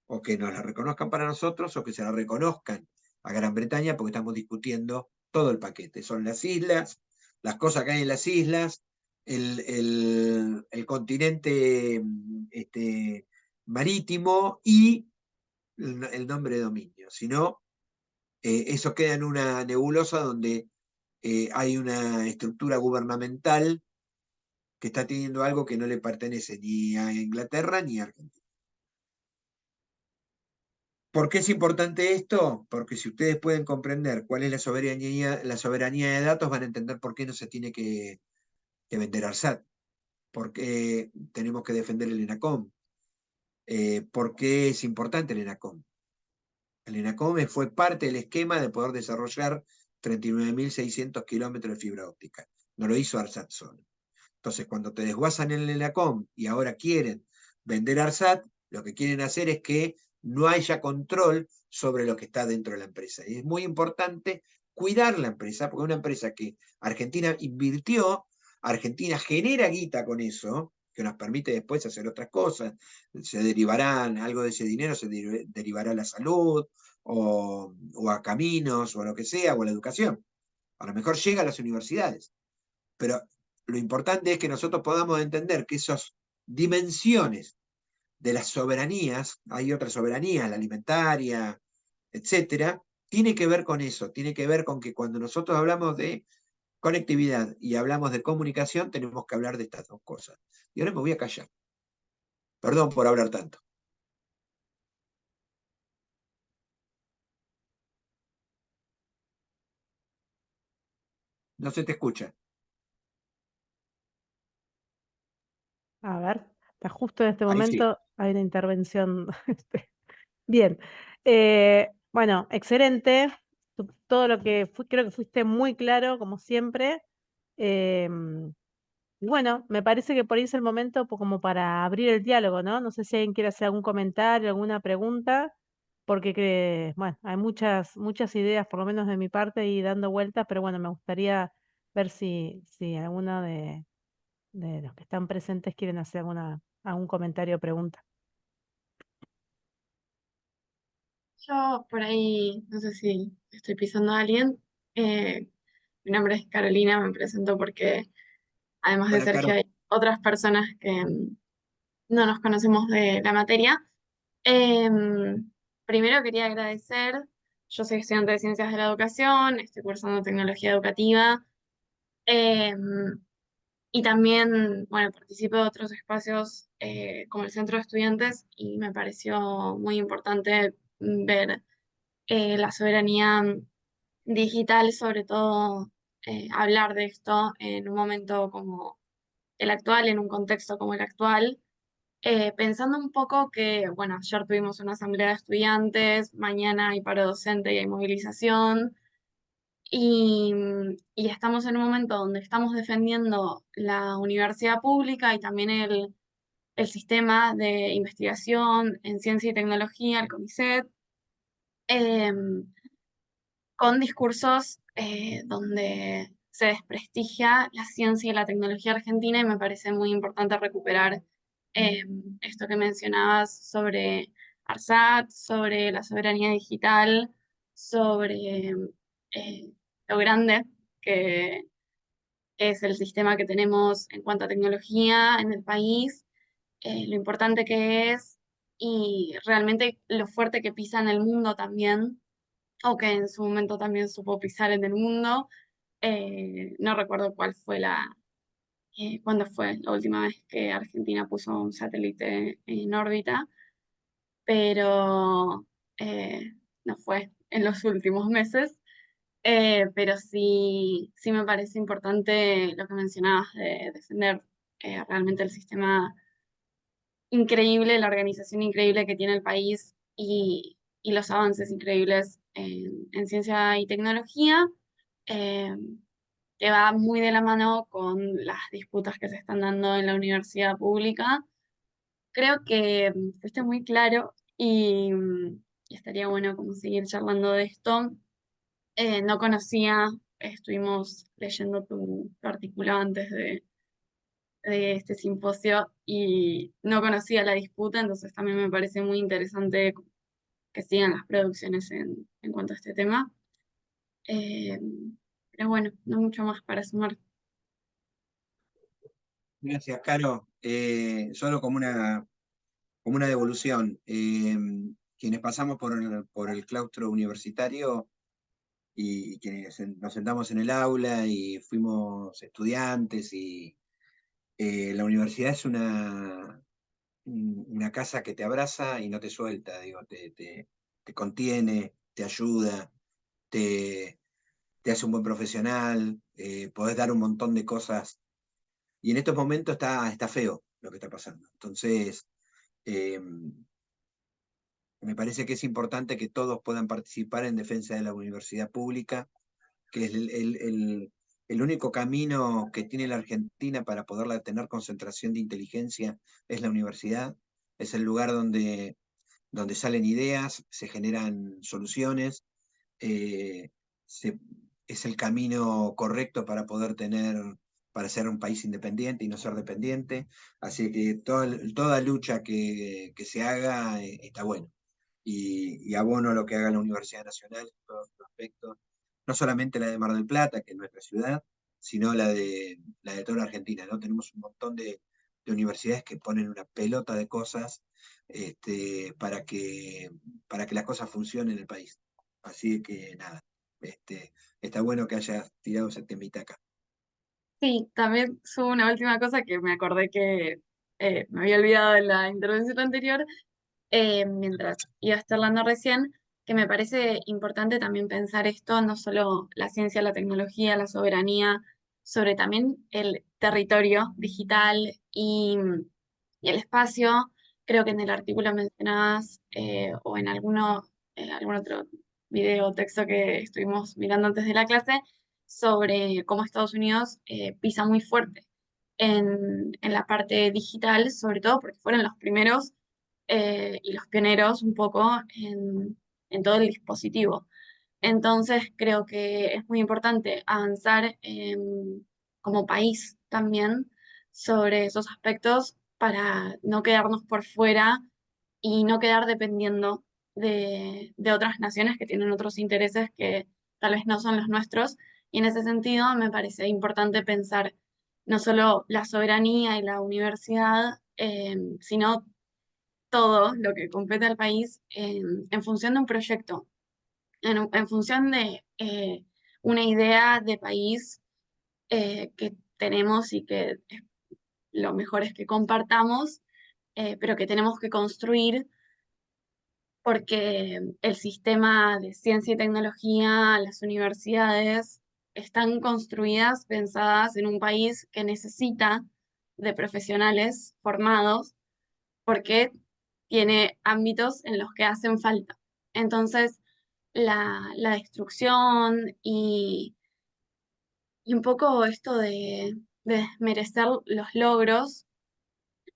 o que nos la reconozcan para nosotros o que se la reconozcan a Gran Bretaña, porque estamos discutiendo todo el paquete. Son las islas, las cosas que hay en las islas, el continente marítimo y el nombre de dominio. Si no, eso queda en una nebulosa donde hay una estructura gubernamental que está teniendo algo que no le pertenece ni a Inglaterra ni a Argentina. ¿Por qué es importante esto? Porque si ustedes pueden comprender cuál es la soberanía de datos, van a entender por qué no se tiene que vender ARSAT, por qué tenemos que defender el ENACOM, por qué es importante el ENACOM. El ENACOM fue parte del esquema de poder desarrollar 39.600 kilómetros de fibra óptica. No lo hizo ARSAT solo. Entonces, cuando te desguazan en el ENACOM y ahora quieren vender ARSAT, lo que quieren hacer es que no haya control sobre lo que está dentro de la empresa. Y es muy importante cuidar la empresa, porque es una empresa que Argentina invirtió, Argentina genera guita con eso, que nos permite después hacer otras cosas. Se derivarán, algo de ese dinero se derivará a la salud, o a caminos, o a lo que sea, o a la educación. A lo mejor llega a las universidades. Pero lo importante es que nosotros podamos entender que esas dimensiones de las soberanías, hay otra soberanía, la alimentaria, etcétera, tiene que ver con eso, tiene que ver con que cuando nosotros hablamos de conectividad y hablamos de comunicación, tenemos que hablar de estas dos cosas. Y ahora me voy a callar. Perdón por hablar tanto. No se te escucha.
A ver, está justo en este
Ahí sí.
momento, hay una intervención. Bien. Bueno, excelente. Todo lo que creo que fuiste muy claro, como siempre. Y bueno, me parece que por ahí es el momento como para abrir el diálogo, ¿no? No sé si alguien quiere hacer algún comentario, alguna pregunta, porque bueno, hay muchas ideas, por lo menos de mi parte, y dando vueltas, pero bueno, me gustaría ver si alguno de los que están presentes quieren hacer algún comentario o pregunta.
Yo por ahí, no sé si estoy pisando a alguien. Eh, Mi nombre es Carolina, me presento porque además de
Hola,
Sergio
Caro.
hay otras personas que no nos conocemos de la materia. Primero quería agradecer, yo soy estudiante de Ciencias de la Educación, estoy cursando Tecnología Educativa, em, y también, bueno, participo de otros espacios como el Centro de Estudiantes y me pareció muy importante ver la soberanía digital, sobre todo hablar de esto en un momento como el actual, en un contexto como el actual, pensando un poco que, bueno, ayer tuvimos una asamblea de estudiantes, mañana hay paro docente y hay movilización, y, y estamos en un momento donde estamos defendiendo la universidad pública y también el sistema de investigación en ciencia y tecnología, el CONICET. Con discursos donde se desprestigia la ciencia y la tecnología argentina y me parece muy importante recuperar eh, esto que mencionabas sobre ARSAT, sobre la soberanía digital, sobre lo grande que es el sistema que tenemos en cuanto a tecnología en el país, lo importante que es y realmente lo fuerte que pisa en el mundo también o que en su momento también supo pisar en el mundo. No recuerdo cuándo fue la última vez que Argentina puso un satélite en órbita, pero no fue en los últimos meses. Pero sí me parece importante lo que mencionabas de defender realmente el sistema increíble, la organización increíble que tiene el país y los avances increíbles en ciencia y tecnología, eh, que va muy de la mano con las disputas que se están dando en la universidad pública. Creo que fuiste muy claro y estaría bueno como seguir charlando de esto. No conocía, estuvimos leyendo tu artículo antes de este simposio y no conocía la disputa, entonces también me parece muy interesante que sigan las producciones en cuanto a este tema. Eh, pero bueno, no mucho más para sumar.
Gracias, Caro. Solo como una devolución. Quienes pasamos por el claustro universitario y quienes nos sentamos en el aula y fuimos estudiantes y la universidad es una casa que te abraza y no te suelta, digo, te contiene, te ayuda, te, te hace un buen profesional, podés dar un montón de cosas. Y en estos momentos está feo lo que está pasando. Entonces, eh, me parece que es importante que todos puedan participar en defensa de la universidad pública, que es el único camino que tiene la Argentina para poderla tener concentración de inteligencia es la universidad. Es el lugar donde salen ideas, se generan soluciones, eh, se- es el camino correcto para poder para ser un país independiente y no ser dependiente. Así que toda lucha que se haga está bueno. Y abono lo que haga la Universidad Nacional en todos los aspectos, no solamente la de Mar del Plata, que es nuestra ciudad, sino la de toda la Argentina, ¿no? Tenemos un montón de universidades que ponen una pelota de cosas para que las cosas funcionen en el país. Así que nada, está bueno que hayas tirado ese temita acá.
Sí, también subo una última cosa que me acordé que me había olvidado en la intervención anterior, mientras iba a estar hablando recién, que me parece importante también pensar esto, no solo la ciencia, la tecnología, la soberanía, sobre también el territorio digital y el espacio. Creo que en el artículo mencionabas, o en algún otro video o texto que estuvimos mirando antes de la clase, sobre cómo Estados Unidos pisa muy fuerte en la parte digital, sobre todo porque fueron los primeros y los pioneros un poco en todo el dispositivo. Entonces creo que es muy importante avanzar como país también sobre esos aspectos para no quedarnos por fuera y no quedar dependiendo de otras naciones que tienen otros intereses que tal vez no son los nuestros. Y en ese sentido me parece importante pensar no solo la soberanía y la universidad, sino todo lo que compete al país en función de un proyecto, en función de una idea de país que tenemos y que lo mejor es que compartamos, pero que tenemos que construir porque el sistema de ciencia y tecnología, las universidades, están construidas, pensadas en un país que necesita de profesionales formados porque tiene ámbitos en los que hacen falta. Entonces, la destrucción y un poco esto de desmerecer los logros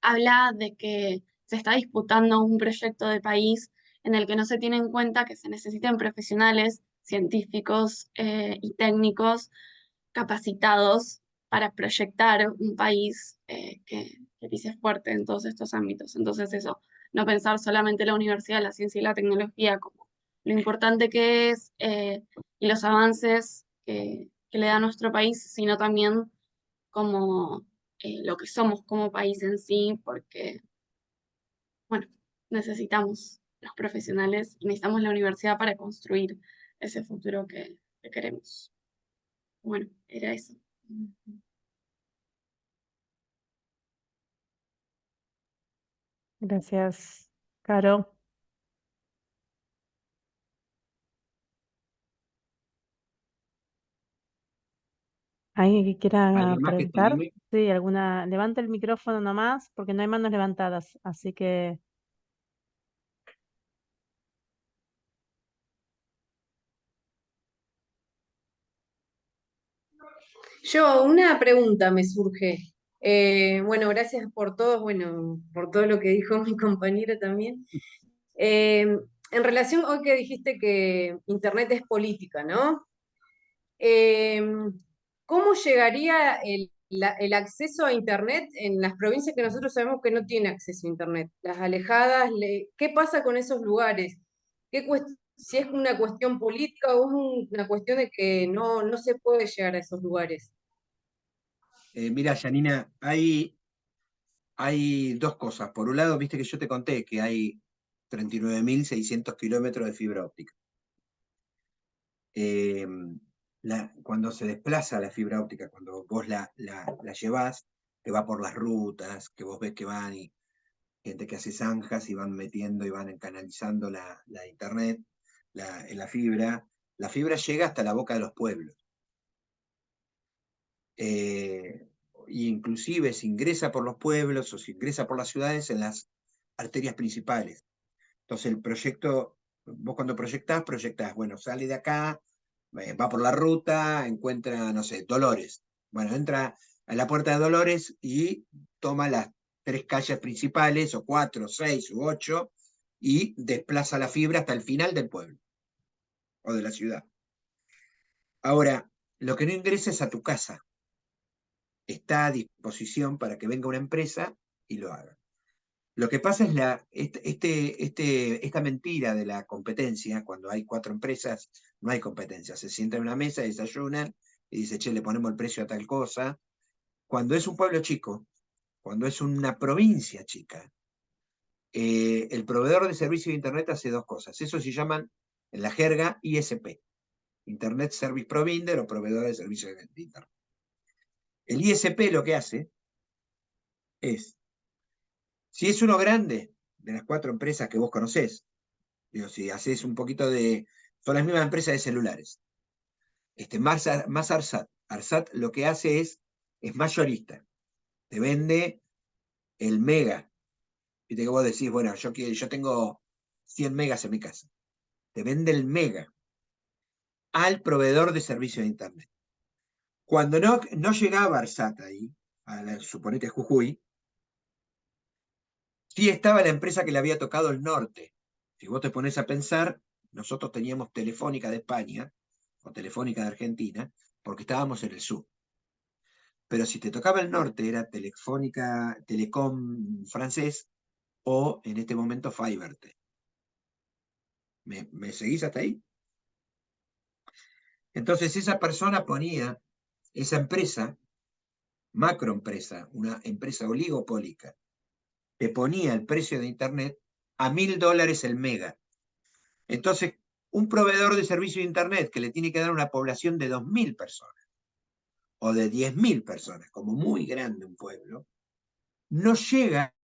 habla de que se está disputando un proyecto de país en el que no se tiene en cuenta que se necesitan profesionales, científicos y técnicos capacitados para proyectar un país que pise fuerte en todos estos ámbitos. Entonces eso, no pensar solamente la universidad, la ciencia y la tecnología como lo importante que es y los avances que le da a nuestro país, sino también como lo que somos como país en sí, porque, bueno, necesitamos los profesionales y necesitamos la universidad para construir ese futuro que queremos. Bueno, era eso.
Gracias, Caro. ¿Alguien que quiera
¿Alguien más que se
preguntar?
anime?
Sí, alguna. Levanta el micrófono nomás, porque no hay manos levantadas. Así que
Yo, una pregunta me surge. Bueno, gracias por todo, bueno, por todo lo que dijo mi compañero también. Eh, en relación hoy que dijiste que Internet es política, ¿no? Eh, ¿Cómo llegaría el acceso a Internet en las provincias que nosotros sabemos que no tienen acceso a Internet? Las alejadas, ¿qué pasa con esos lugares? Si es una cuestión política o es una cuestión de que no se puede llegar a esos lugares.
Mira, Janina, hay dos cosas. Por un lado, viste que yo te conté que hay 39.600 kilómetros de fibra óptica. Eh, cuando se desplaza la fibra óptica, cuando vos la llevás, que va por las rutas, que vos ves que van y gente que hace zanjas y van metiendo y van canalizando la internet, en la fibra llega hasta la boca de los pueblos. Y inclusive se ingresa por los pueblos o se ingresa por las ciudades en las arterias principales. Entonces el proyecto, vos cuando proyectás, bueno, sale de acá, va por la ruta, encuentra, no sé, Dolores. Bueno, entra a la puerta de Dolores y toma las 3 calles principales, o 4, 6 u 8, y desplaza la fibra hasta el final del pueblo o de la ciudad. Ahora, lo que no ingresa es a tu casa. Está a disposición para que venga una empresa y lo haga. Lo que pasa es esta mentira de la competencia. Cuando hay 4 empresas, no hay competencia. Se sientan en una mesa, desayunan y dicen, che, le ponemos el precio a tal cosa. Cuando es un pueblo chico, cuando es una provincia chica, el proveedor de servicio de Internet hace 2 cosas. Eso se llaman, en la jerga, ISP. Internet Service Provider o proveedor de servicio de Internet. El ISP lo que hace es, si es uno grande, de las 4 empresas que vos conocés, digo, si haces un poquito son las mismas empresas de celulares. Más ARSAT. ARSAT lo que hace es mayorista. Te vende el mega. Viste que vos decís, bueno, yo tengo 100 megas en mi casa. Te vende el mega al proveedor de servicio de Internet. Cuando no llegaba ARSAT ahí, suponete Jujuy, sí estaba la empresa que le había tocado el norte. Si vos te pones a pensar, nosotros teníamos Telefónica de España o Telefónica de Argentina, porque estábamos en el sur. Pero si te tocaba el norte, era Telefónica, Telecom francés, o en este momento Fibertel. ¿Me seguís hasta ahí? Entonces esa persona ponía, esa empresa, macroempresa, una empresa oligopólica, te ponía el precio de Internet a $1.000 el mega. Entonces, un proveedor de servicio de Internet que le tiene que dar a una población de 2.000 personas, o de 10.000 personas, como muy grande un pueblo, no llega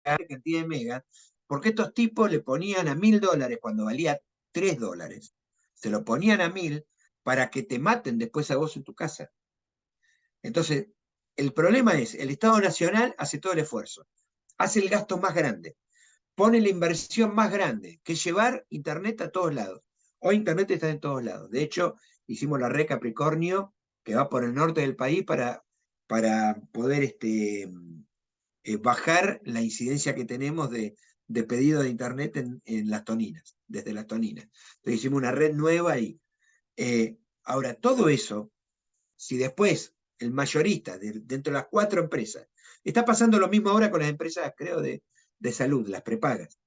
a la cantidad de megas, porque estos tipos le ponían a $1.000 cuando valía $3. Se lo ponían a 1.000 para que te maten después a vos en tu casa. Entonces, el problema es, el Estado Nacional hace todo el esfuerzo, hace el gasto más grande, pone la inversión más grande, que es llevar Internet a todos lados. Hoy Internet está en todos lados. De hecho, hicimos la red Capricornio, que va por el norte del país para poder bajar la incidencia que tenemos de pedido de Internet en las toninas, desde las toninas. Entonces hicimos una red nueva ahí. Ahora, todo eso, si después el mayorista, dentro de las 4 empresas, está pasando lo mismo ahora con las empresas, creo, de salud, las prepagas.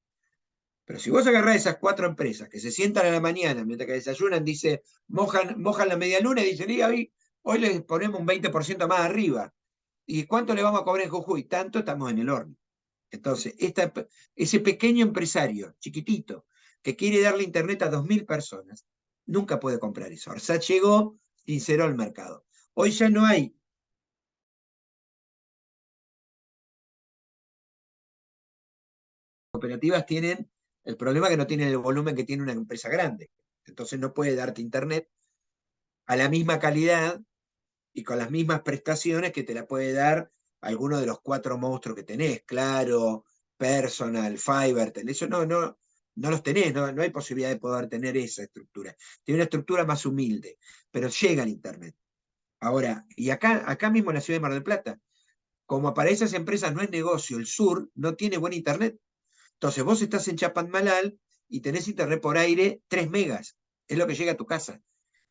Pero si vos agarrás esas 4 empresas que se sientan a la mañana mientras que desayunan, dice, mojan la media luna y dicen, hoy les ponemos un 20% más arriba. ¿Y cuánto le vamos a cobrar en Jujuy? Tanto, estamos en el horno. Entonces, ese pequeño empresario, chiquitito, que quiere darle Internet a 2.000 personas, nunca puede comprar eso. ARSAT llegó, sinceró el mercado. Hoy ya no hay. Cooperativas tienen el problema que no tienen el volumen que tiene una empresa grande. Entonces no puede darte Internet a la misma calidad y con las mismas prestaciones que te la puede dar alguno de los 4 monstruos que tenés, Claro, Personal, Fibertel. Eso no los tenés, no hay posibilidad de poder tener esa estructura. Tiene una estructura más humilde, pero llega al Internet. Ahora, y acá mismo en la ciudad de Mar del Plata, como para esas empresas no es negocio, el sur no tiene buen internet. Entonces vos estás en Chapadmalal y tenés internet por aire 3 megas, es lo que llega a tu casa.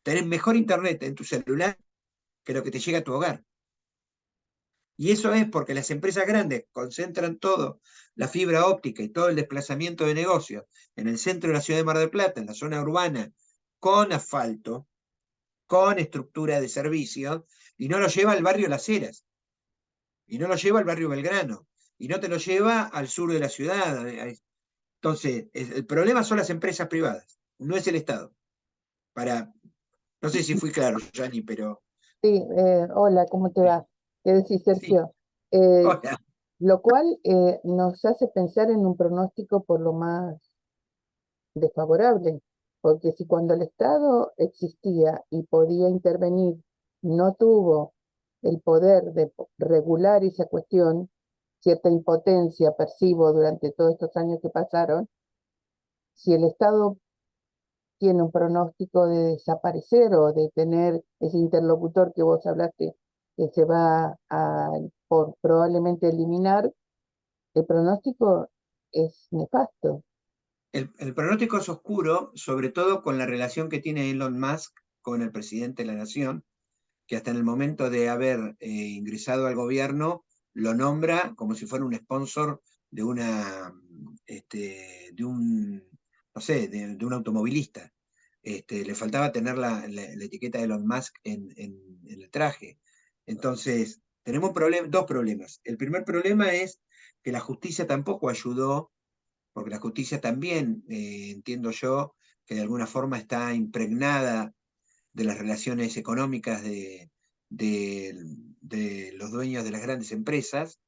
Tenés mejor internet en tu celular que lo que te llega a tu hogar. Y eso es porque las empresas grandes concentran todo, la fibra óptica y todo el desplazamiento de negocios en el centro de la ciudad de Mar del Plata, en la zona urbana, con asfalto, con estructura de servicio, y no lo lleva al barrio Las Heras, y no lo lleva al barrio Belgrano, y no te lo lleva al sur de la ciudad. Entonces, el problema son las empresas privadas, no es el Estado. No sé si fui claro, Yanni, pero
Sí, hola, ¿cómo te va? ¿Qué decís,
sí.
Sergio? Eh,
Hola.
lo cual nos hace pensar en un pronóstico por lo más desfavorable, porque si cuando el Estado existía y podía intervenir, no tuvo el poder de regular esa cuestión, cierta impotencia percibo durante todos estos años que pasaron, si el Estado tiene un pronóstico de desaparecer o de tener ese interlocutor que vos hablaste que se va a probablemente eliminar, el pronóstico es nefasto.
El pronóstico es oscuro, sobre todo con la relación que tiene Elon Musk con el presidente de la nación, que hasta en el momento de haber ingresado al gobierno lo nombra como si fuera un sponsor de de un, no sé, de un automovilista. Le faltaba tener la etiqueta de Elon Musk en el traje. Entonces, tenemos dos problemas. El primer problema es que la justicia tampoco ayudó, porque la justicia también, entiendo yo, que de alguna forma está impregnada de las relaciones económicas de los dueños de las grandes empresas,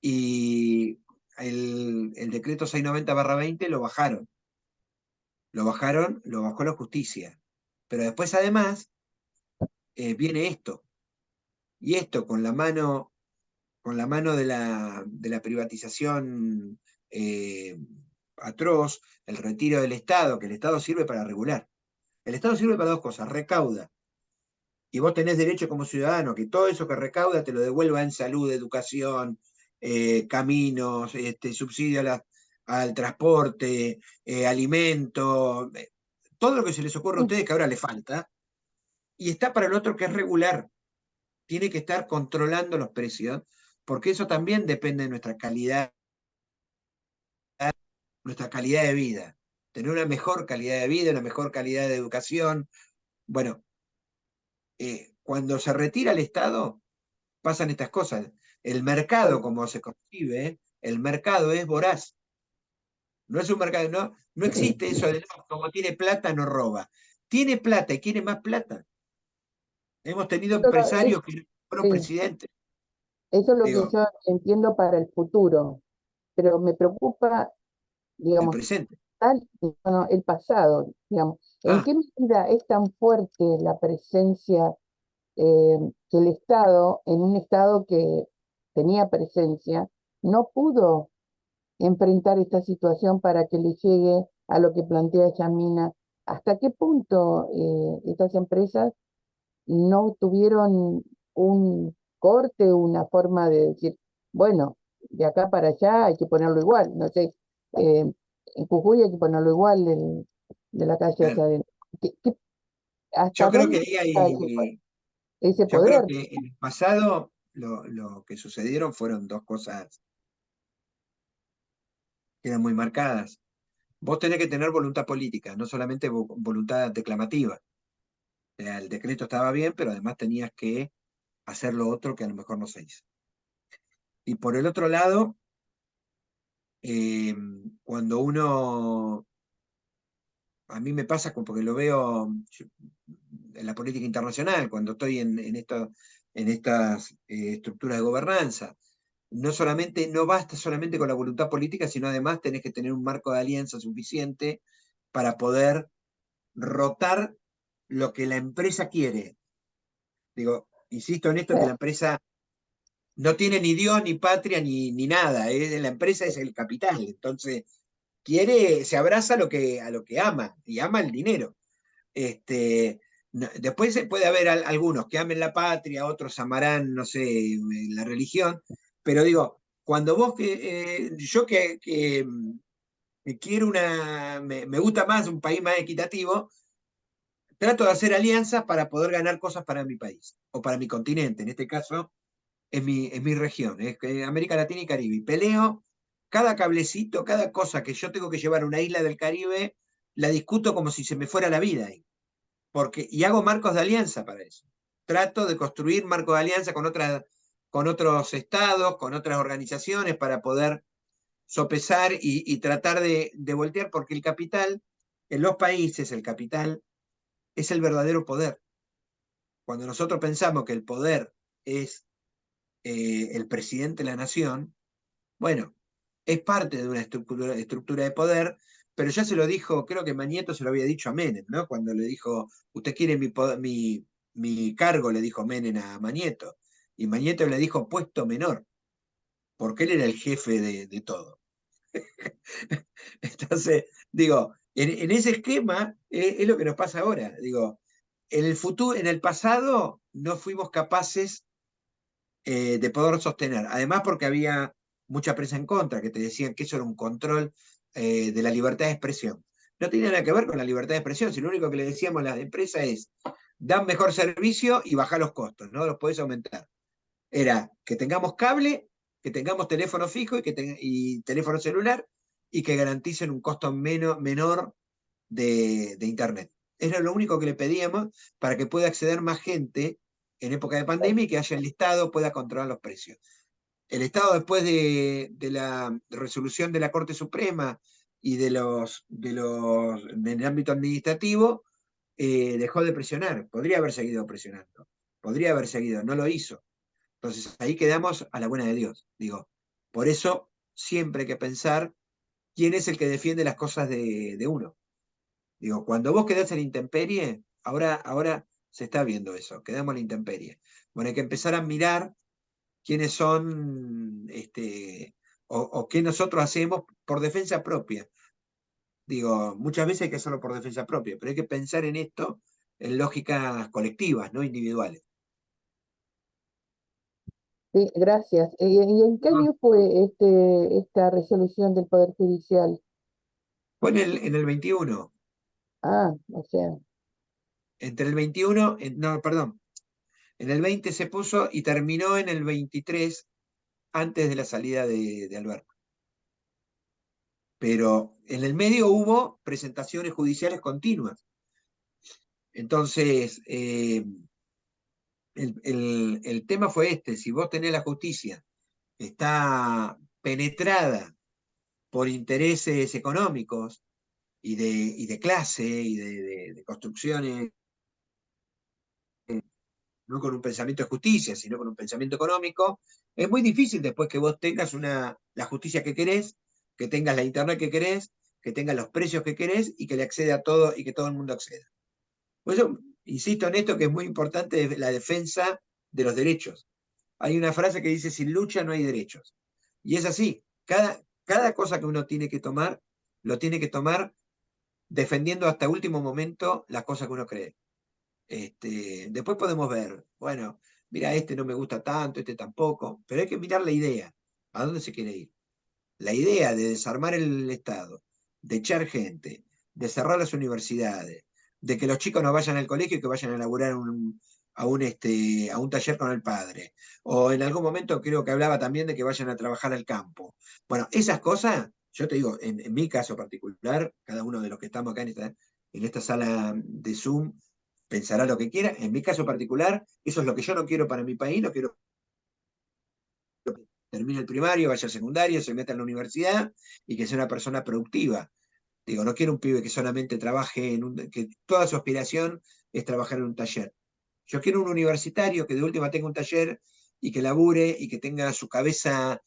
y el decreto 690/20 lo bajó la justicia. Pero después además viene esto, y esto con la mano de la privatización atroz, el retiro del Estado, que el Estado sirve para regular. El Estado sirve para dos cosas: recauda, y vos tenés derecho como ciudadano que todo eso que recauda te lo devuelva en salud, educación, caminos, subsidio al transporte, alimento, todo lo que se les ocurra a ustedes que ahora les falta. Y está para el otro, que es regular. Tiene que estar controlando los precios, porque eso también depende de nuestra calidad de vida. Tener una mejor calidad de vida, una mejor calidad de educación. Bueno, cuando se retira el Estado, pasan estas cosas. El mercado, como se concibe, el mercado es voraz. No es un mercado, no existe eso de no, como tiene plata no roba. Tiene plata y quiere más plata. Hemos tenido empresarios que fueron
Sí,
presidentes.
eso es lo que
Digo,
yo entiendo para el futuro, pero me preocupa,
el
digamos,
presente.
bueno, el pasado, digamos. ¿En
Ah,
qué medida es tan fuerte la presencia que el Estado, en un Estado que tenía presencia, no pudo enfrentar esta situación para que le llegue a lo que plantea Yamina? ¿Hasta qué punto estas empresas no tuvieron un corte, una forma de decir, bueno, de acá para allá hay que ponerlo igual? No sé, eh, en Jujuy hay que ponerlo igual de la calle hacia
claro.
adentro.
Yo
¿Hasta
creo que
dónde
ahí
está ese
yo creo
poder?
que en el pasado lo que sucedieron fueron dos cosas que eran muy marcadas. Vos tenés que tener voluntad política, no solamente voluntad declamativa. O sea, el decreto estaba bien, pero además tenías que hacer lo otro que a lo mejor no se hizo. Y por el otro lado, eh, cuando a mí me pasa porque lo veo en la política internacional, cuando estoy en estas estructuras de gobernanza, no basta solamente con la voluntad política, sino además tenés que tener un marco de alianza suficiente para poder rotar lo que la empresa quiere. Digo, insisto en esto, que la empresa no tiene ni Dios, ni patria, ni nada. La empresa es el capital. Entonces, se abraza a lo que ama, y ama el dinero. Después puede haber algunos que amen la patria, otros amarán, no sé, la religión, pero digo, cuando vos, yo que quiero me gusta más un país más equitativo, trato de hacer alianzas para poder ganar cosas para mi país, o para mi continente, en este caso, es mi región, es América Latina y Caribe. Y peleo cada cablecito, cada cosa que yo tengo que llevar a una isla del Caribe, la discuto como si se me fuera la vida ahí. Y hago marcos de alianza para eso. Trato de construir marcos de alianza con otros estados, con otras organizaciones, para poder sopesar y tratar de voltear, porque el capital, en los países, el capital es el verdadero poder. Cuando nosotros pensamos que el poder es el presidente de la nación, bueno, es parte de una estructura de poder, pero ya se lo dijo, creo que Mañeto se lo había dicho a Menem, ¿no? Cuando le dijo, usted quiere mi cargo, le dijo Menem a Mañeto, y Mañeto le dijo puesto menor, porque él era el jefe de todo. Entonces, digo, en ese esquema es lo que nos pasa ahora. Digo, en el pasado no fuimos capaces de poder sostener. Además, porque había mucha prensa en contra, que te decían que eso era un control de la libertad de expresión. No tenía nada que ver con la libertad de expresión, si lo único que le decíamos a las empresas es, dan mejor servicio y bajar los costos, no los podés aumentar. Era que tengamos cable, que tengamos teléfono fijo y teléfono celular, y que garanticen un costo menor de Internet. Era lo único que le pedíamos para que pueda acceder más gente en época de pandemia y que haya el Estado pueda controlar los precios. El Estado, después de la resolución de la Corte Suprema y en el ámbito administrativo, dejó de presionar. Podría haber seguido presionando. Podría haber seguido, no lo hizo. Entonces ahí quedamos a la buena de Dios. Digo, por eso siempre hay que pensar quién es el que defiende las cosas de uno. Digo, cuando vos quedás en la intemperie, ahora se está viendo eso, quedamos en la intemperie. Bueno, hay que empezar a mirar quiénes son, o qué nosotros hacemos por defensa propia. Digo, muchas veces hay que hacerlo por defensa propia, pero hay que pensar en esto en lógicas colectivas, no individuales.
Sí, gracias. ¿Y en qué año fue esta resolución del Poder Judicial?
Fue en el 21,
Ah, o sea,
entre el 21, no, perdón, en el 20 se puso y terminó en el 23, antes de la salida de Alberto. Pero en el medio hubo presentaciones judiciales continuas. Entonces, el tema fue este: si vos tenés la justicia, está penetrada por intereses económicos y de clase y de construcciones, no con un pensamiento de justicia, sino con un pensamiento económico, es muy difícil después que vos tengas la justicia que querés, que tengas la internet que querés, que tengas los precios que querés y que le acceda a todo y que todo el mundo acceda. Por eso, insisto en esto, que es muy importante la defensa de los derechos. Hay una frase que dice, sin lucha no hay derechos. Y es así, cada cosa que uno tiene que tomar, lo tiene que tomar defendiendo hasta último momento las cosas que uno cree. Después podemos ver, bueno, mira, este no me gusta tanto, este tampoco, pero hay que mirar la idea, a dónde se quiere ir. La idea de desarmar el Estado, de echar gente, de cerrar las universidades, de que los chicos no vayan al colegio y que vayan a laburar a un taller con el padre. O en algún momento creo que hablaba también de que vayan a trabajar al campo. Bueno, esas cosas, yo te digo, en mi caso particular, cada uno de los que estamos acá en esta sala de Zoom pensará lo que quiera. En mi caso particular, eso es lo que yo no quiero para mi país, no quiero termine el primario, vaya al secundario, se meta en la universidad y que sea una persona productiva. Digo, no quiero un pibe que solamente trabaje que toda su aspiración es trabajar en un taller. Yo quiero un universitario que de última tenga un taller y que labure y que tenga su cabeza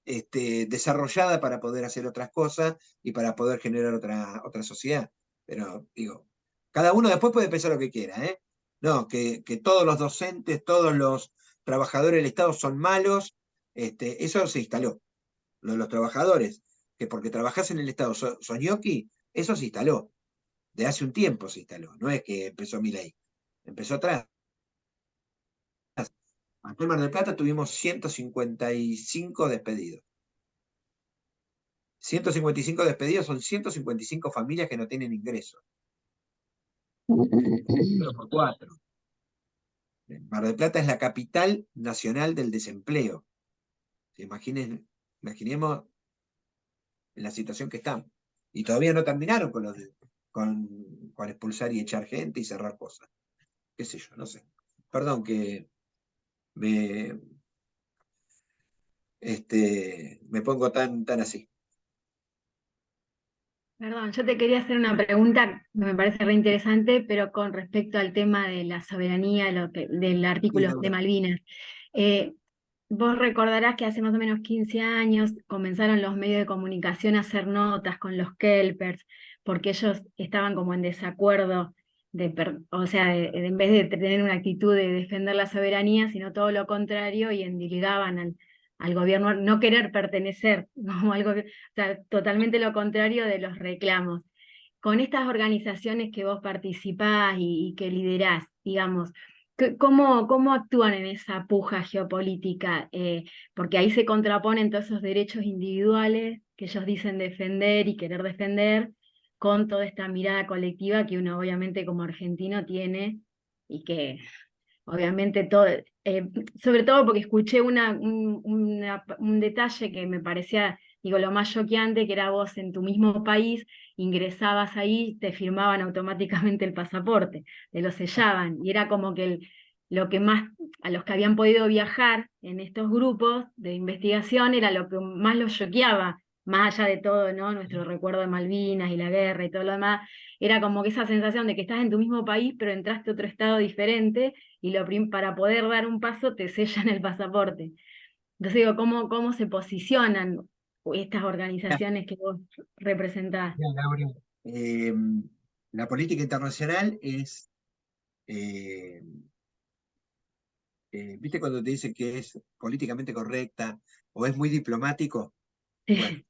desarrollada para poder hacer otras cosas y para poder generar otra sociedad. Pero digo, cada uno después puede pensar lo que quiera, ¿eh? No, que todos los docentes, todos los trabajadores del Estado son malos, eso se instaló. Lo de los trabajadores, que porque trabajás en el Estado sos ñoqui, eso se instaló. de hace un tiempo se instaló, no es que empezó Milei, empezó atrás. Acá en Mar del Plata tuvimos 155 despedidos. 155 despedidos son 155 familias que no tienen ingresos. Por 4. Mar del Plata es la capital nacional del desempleo. Imaginemos la situación que estamos. Y todavía no terminaron con expulsar y echar gente y cerrar cosas. Qué sé yo, no sé. Perdón que me pongo tan así.
Perdón, yo te quería hacer una pregunta que me parece re interesante, pero con respecto al tema de la soberanía, del
Sí,
artículo de
Laura.
Malvinas. Vos recordarás que hace más o menos 15 años comenzaron los medios de comunicación a hacer notas con los kelpers, porque ellos estaban como en desacuerdo, o sea, en vez de tener una actitud de defender la soberanía, sino todo lo contrario, y endilgaban al gobierno, no querer pertenecer, como algo, o sea, totalmente lo contrario de los reclamos. Con estas organizaciones que vos participás y que liderás, digamos, ¿cómo actúan en esa puja geopolítica? Porque ahí se contraponen todos esos derechos individuales que ellos dicen defender y querer defender con toda esta mirada colectiva que uno obviamente como argentino tiene y que obviamente todo, sobre todo porque escuché un detalle que me parecía, digo, lo más choqueante, que era vos en tu mismo país, ingresabas ahí, te firmaban automáticamente el pasaporte, te lo sellaban, y era como que lo que más, a los que habían podido viajar en estos grupos de investigación, era lo que más los choqueaba, más allá de todo, ¿no? Nuestro recuerdo de Malvinas y la guerra y todo lo demás, era como que esa sensación de que estás en tu mismo país, pero entraste a otro estado diferente, y para poder dar un paso te sellan el pasaporte. Entonces digo, ¿cómo se posicionan estas organizaciones que vos representás?
Mira, Laura, la política internacional es, ¿viste cuando te dicen que es políticamente correcta o es muy diplomático? Bueno,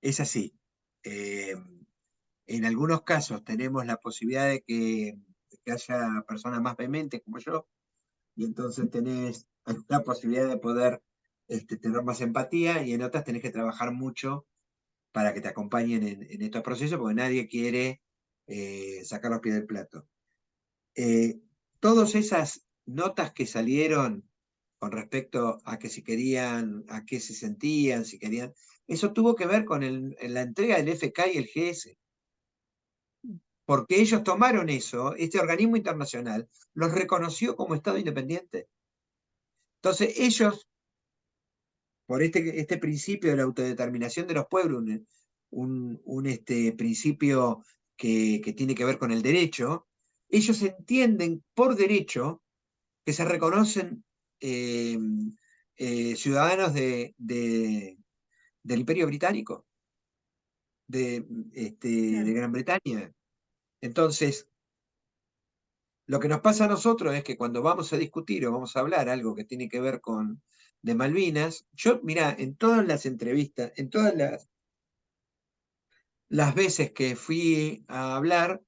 es así. En algunos casos tenemos la posibilidad de que haya personas más vehementes como yo, y entonces tenés la posibilidad de poder tener más empatía, y en otras tenés que trabajar mucho para que te acompañen en estos procesos, porque nadie quiere sacar los pies del plato. Todas esas notas que salieron con respecto a que si querían, a qué se sentían, si querían, eso tuvo que ver con la entrega del FK y el GS. Porque ellos tomaron eso, este organismo internacional los reconoció como Estado independiente. Entonces ellos, por este principio de la autodeterminación de los pueblos, un principio que tiene que ver con el derecho, ellos entienden por derecho que se reconocen ciudadanos del Imperio Británico, de Gran Bretaña. Entonces, lo que nos pasa a nosotros es que cuando vamos a discutir o vamos a hablar algo que tiene que ver de Malvinas, yo, mirá, en todas las entrevistas, en todas las veces que fui a hablar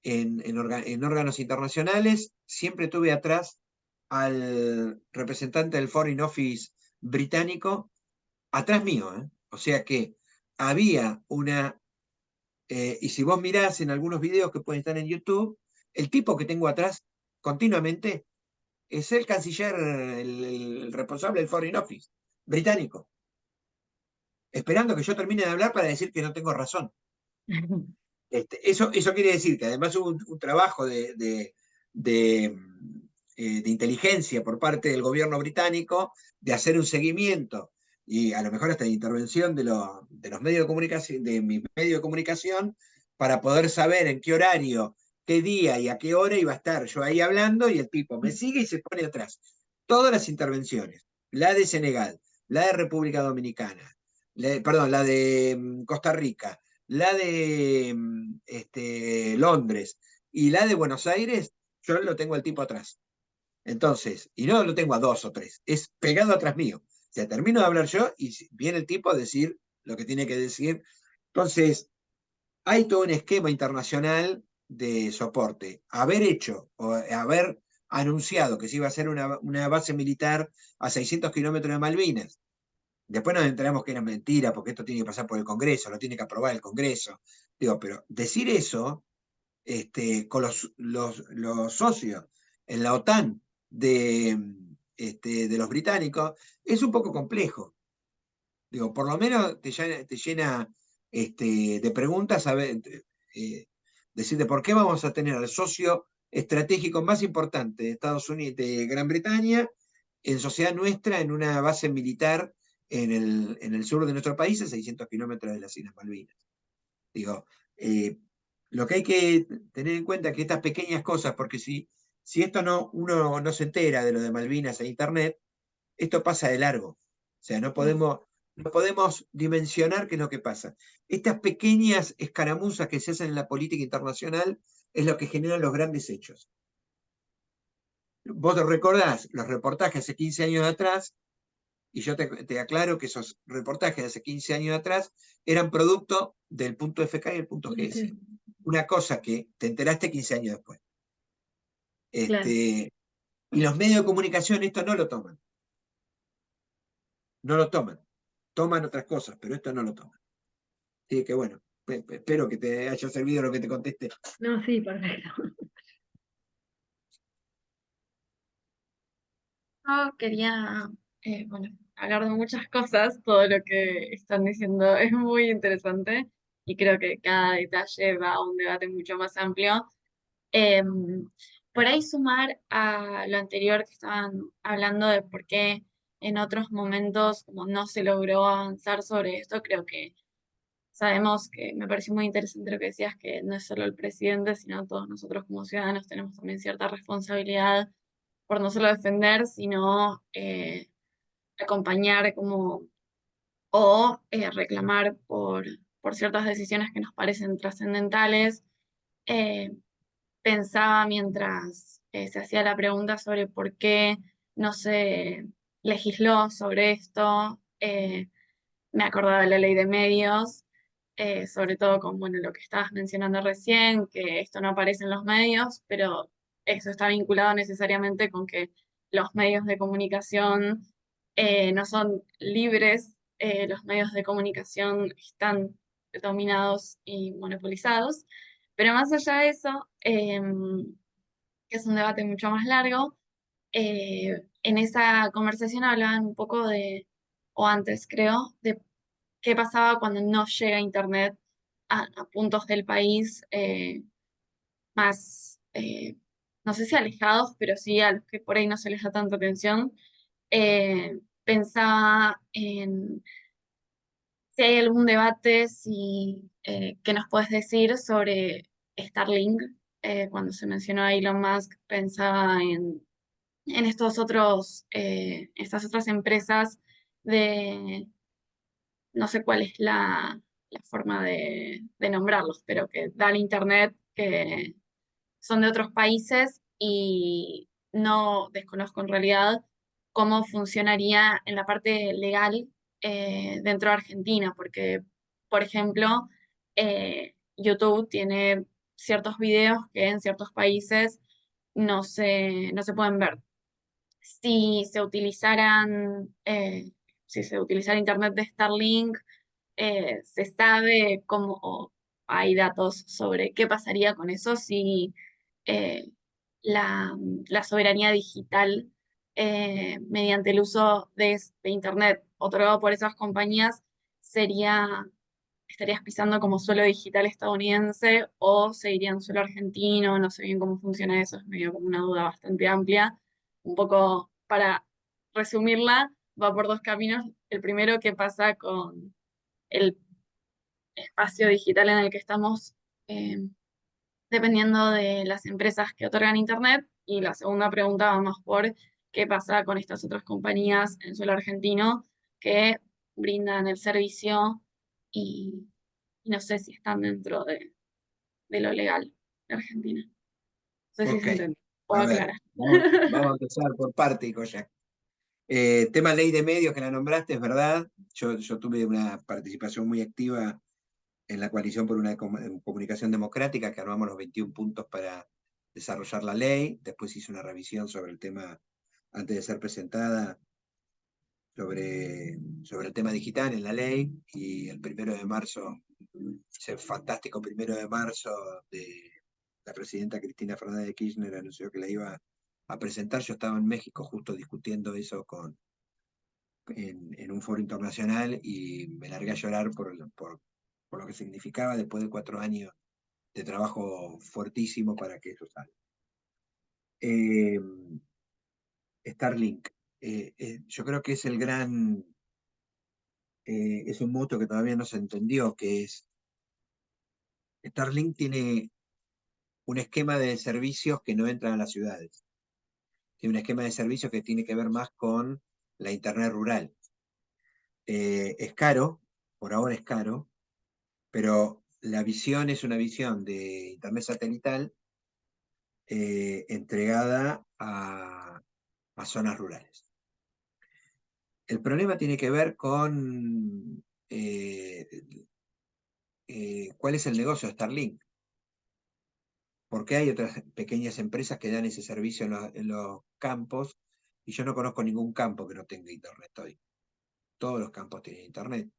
en órganos internacionales, siempre tuve atrás al representante del Foreign Office británico, atrás mío, ¿eh? O sea que había y si vos mirás en algunos videos que pueden estar en YouTube, el tipo que tengo atrás continuamente es el canciller, el responsable del Foreign Office británico, esperando que yo termine de hablar para decir que no tengo razón. Eso quiere decir que además hubo un trabajo de inteligencia por parte del gobierno británico, de hacer un seguimiento y a lo mejor hasta de intervención de los medios de comunicación, de mi medio de comunicación, para poder saber en qué horario, qué día y a qué hora iba a estar yo ahí hablando, y el tipo me sigue y se pone atrás. Todas las intervenciones, la de Senegal, la de República Dominicana, perdón, la de Costa Rica, la de Londres y la de Buenos Aires, yo lo tengo al tipo atrás. Entonces, y no lo tengo a 2 o 3, es pegado atrás mío. O sea, termino de hablar yo y viene el tipo a decir lo que tiene que decir. Entonces, hay todo un esquema internacional de soporte. Haber hecho o haber anunciado que se iba a hacer una base militar a 600 kilómetros de Malvinas. Después nos enteramos que era mentira, porque esto tiene que pasar por el Congreso, lo tiene que aprobar el Congreso. Digo, pero decir eso con los socios en la OTAN de los británicos es un poco complejo. Digo, por lo menos te llena de preguntas decirte por qué vamos a tener al socio estratégico más importante de Estados Unidos, de Gran Bretaña, en sociedad nuestra, en una base militar en el sur de nuestro país, a 600 kilómetros de las Islas Malvinas. Digo, lo que hay que tener en cuenta es que estas pequeñas cosas, porque si uno no se entera de lo de Malvinas en internet, esto pasa de largo. O sea, no podemos dimensionar qué es lo que pasa. Estas pequeñas escaramuzas que se hacen en la política internacional es lo que generan los grandes hechos. Vos recordás los reportajes hace 15 años atrás, y yo te aclaro que esos reportajes de hace 15 años atrás eran producto del punto FK y el punto GS.
Sí,
Una cosa que te enteraste 15 años después.
claro.
Y los medios de comunicación esto no lo toman. No lo toman. Toman otras cosas, pero esto no lo toman. Así que bueno, espero que te haya servido lo que te contesté.
No, sí, perfecto.
Yo quería, bueno, hablar de muchas cosas, todo lo que están diciendo es muy interesante y creo que cada detalle va a un debate mucho más amplio. Em, por ahí sumar a lo anterior que estaban hablando de por qué en otros momentos como no se logró avanzar sobre esto, creo que sabemos que me pareció muy interesante lo que decías, que no es solo el presidente, sino todos nosotros como ciudadanos tenemos también cierta responsabilidad por no solo defender, sino acompañar como, o reclamar por ciertas decisiones que nos parecen trascendentales. Eh, Pensaba mientras se hacía la pregunta sobre por qué no se legisló sobre esto, me acordaba de la ley de medios, sobre todo con bueno, lo que estabas mencionando recién, que esto no aparece en los medios, pero eso está vinculado necesariamente con que los medios de comunicación no son libres, los medios de comunicación están dominados y monopolizados. Pero más allá de eso, que es un debate mucho más largo, en esa conversación hablaban un poco de, o antes creo, de qué pasaba cuando no llega Internet a puntos del país más, no sé si alejados, pero sí a los que por ahí no se les da tanta atención. Pensaba en si hay algún debate, si, ¿qué nos puedes decir sobre Starlink? Cuando se mencionó a Elon Musk, pensaba en estos otros, estas otras empresas de, no sé cuál es la forma de nombrarlos, pero que dan internet, que son de otros países y no desconozco en realidad cómo funcionaría en la parte legal dentro de Argentina, porque, por ejemplo, YouTube tiene ciertos videos que en ciertos países no se pueden ver. Si se utilizaran, si se utilizara Internet de Starlink, se sabe cómo, o hay datos sobre qué pasaría con eso si eh, la soberanía digital mediante el uso de Internet otorgado por esas compañías sería, estarías pisando como suelo digital estadounidense o seguiría en suelo argentino, no sé bien cómo funciona eso, es medio como una duda bastante amplia. Un poco para resumirla, va por dos caminos. El primero, qué pasa con el espacio digital en el que estamos dependiendo de las empresas que otorgan Internet. Y la segunda pregunta va más por qué pasa con estas otras compañías en suelo argentino que brindan el servicio y no sé si están dentro de lo legal de Argentina. No sé si
Ok,
se entiende. Puedo
a ver,
aclarar.
vamos a empezar por parte, Goya. Tema ley de medios que la nombraste, es verdad. Yo tuve una participación muy activa en la coalición por una comunicación democrática, que armamos los 21 puntos para desarrollar la ley. Después hice una revisión sobre el tema, antes de ser presentada, sobre el tema digital en la ley, y el 1 de marzo, ese fantástico 1 de marzo, de la presidenta Cristina Fernández de Kirchner anunció que la iba a presentar. Yo estaba en México justo discutiendo eso en un foro internacional, y me largué a llorar por lo que significaba después de 4 años de trabajo fuertísimo para que eso salga. Starlink. Yo creo que es el gran... es un moto que todavía no se entendió, que es... Starlink tiene un esquema de servicios que no entran a las ciudades. Tiene un esquema de servicios que tiene que ver más con la internet rural. Es caro, por ahora es caro, pero la visión es una visión de internet satelital entregada a zonas rurales. El problema tiene que ver con cuál es el negocio de Starlink. Porque hay otras pequeñas empresas que dan ese servicio en los campos, y yo no conozco ningún campo que no tenga internet hoy. Todos los campos tienen internet.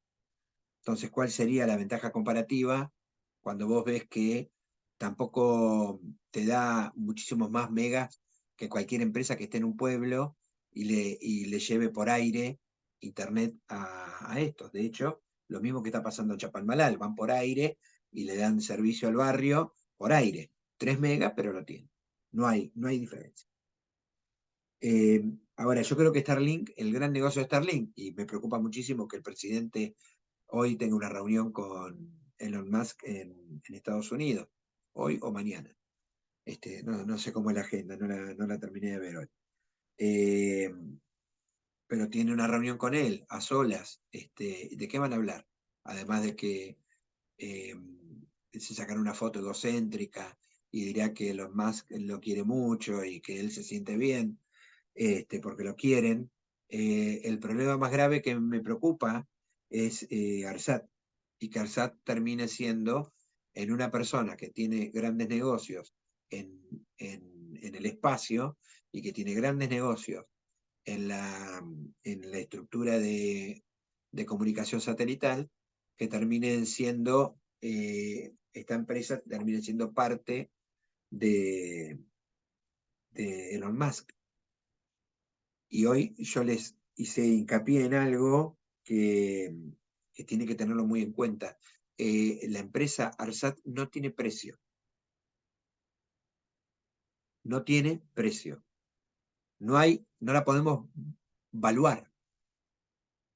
Entonces, ¿cuál sería la ventaja comparativa cuando vos ves que tampoco te da muchísimos más megas que cualquier empresa que esté en un pueblo y le lleve por aire internet a estos? De hecho, lo mismo que está pasando en Chapalmalal, van por aire y le dan servicio al barrio por aire. 3 megas, pero lo tienen. No hay diferencia. Ahora, yo creo que Starlink, el gran negocio de Starlink, y me preocupa muchísimo que el presidente hoy tenga una reunión con Elon Musk en Estados Unidos, hoy o mañana. No sé cómo es la agenda, no la terminé de ver hoy. Pero tiene una reunión con él, a solas. ¿De qué van a hablar? Además de que se sacará una foto egocéntrica y dirá que Elon Musk lo quiere mucho y que él se siente bien, porque lo quieren. El problema más grave que me preocupa es Arsat, y que Arsat termine siendo en una persona que tiene grandes negocios en el espacio, y que tiene grandes negocios en la estructura de comunicación satelital, que terminen siendo, esta empresa termine siendo parte de Elon Musk. Y hoy yo les hice hincapié en algo que tiene que tenerlo muy en cuenta. La empresa Arsat no tiene precio. No tiene precio. No la podemos valuar.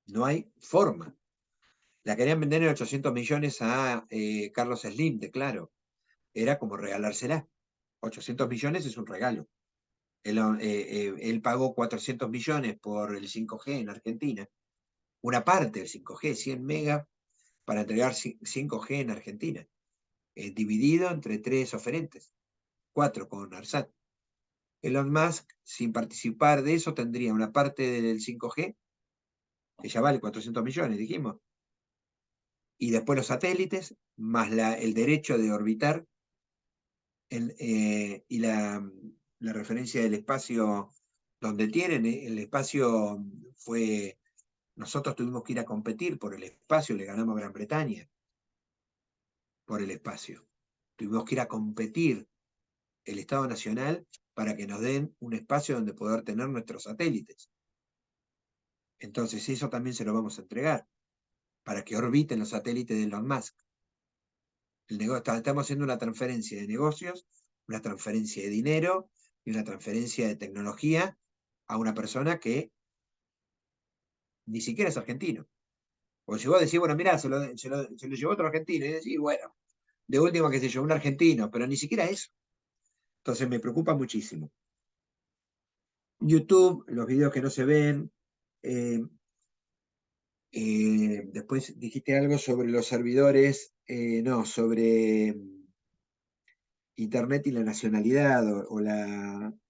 No hay forma. La querían vender en 800 millones a Carlos Slim, de Claro. Era como regalársela. 800 millones es un regalo. Él pagó 400 millones por el 5G en Argentina. Una parte del 5G, 100 megas, para entregar 5G en Argentina. Dividido entre 3 oferentes. 4 con Arsat. Elon Musk, sin participar de eso, tendría una parte del 5G, que ya vale 400 millones, dijimos. Y después los satélites, más el derecho de orbitar, y la referencia del espacio donde tienen. El espacio fue... Nosotros tuvimos que ir a competir por el espacio, le ganamos a Gran Bretaña por el espacio. Tuvimos que ir a competir el Estado Nacional para que nos den un espacio donde poder tener nuestros satélites. Entonces eso también se lo vamos a entregar, para que orbiten los satélites de Elon Musk. Estamos haciendo una transferencia de negocios, una transferencia de dinero y una transferencia de tecnología a una persona que ni siquiera es argentino. Porque si vos decís, bueno, mirá, se lo llevó otro argentino, y decís, bueno, de última que se llevó un argentino, pero ni siquiera eso. Entonces me preocupa muchísimo. YouTube, los videos que no se ven. Después dijiste algo sobre los servidores, no, sobre Internet y la nacionalidad, bueno,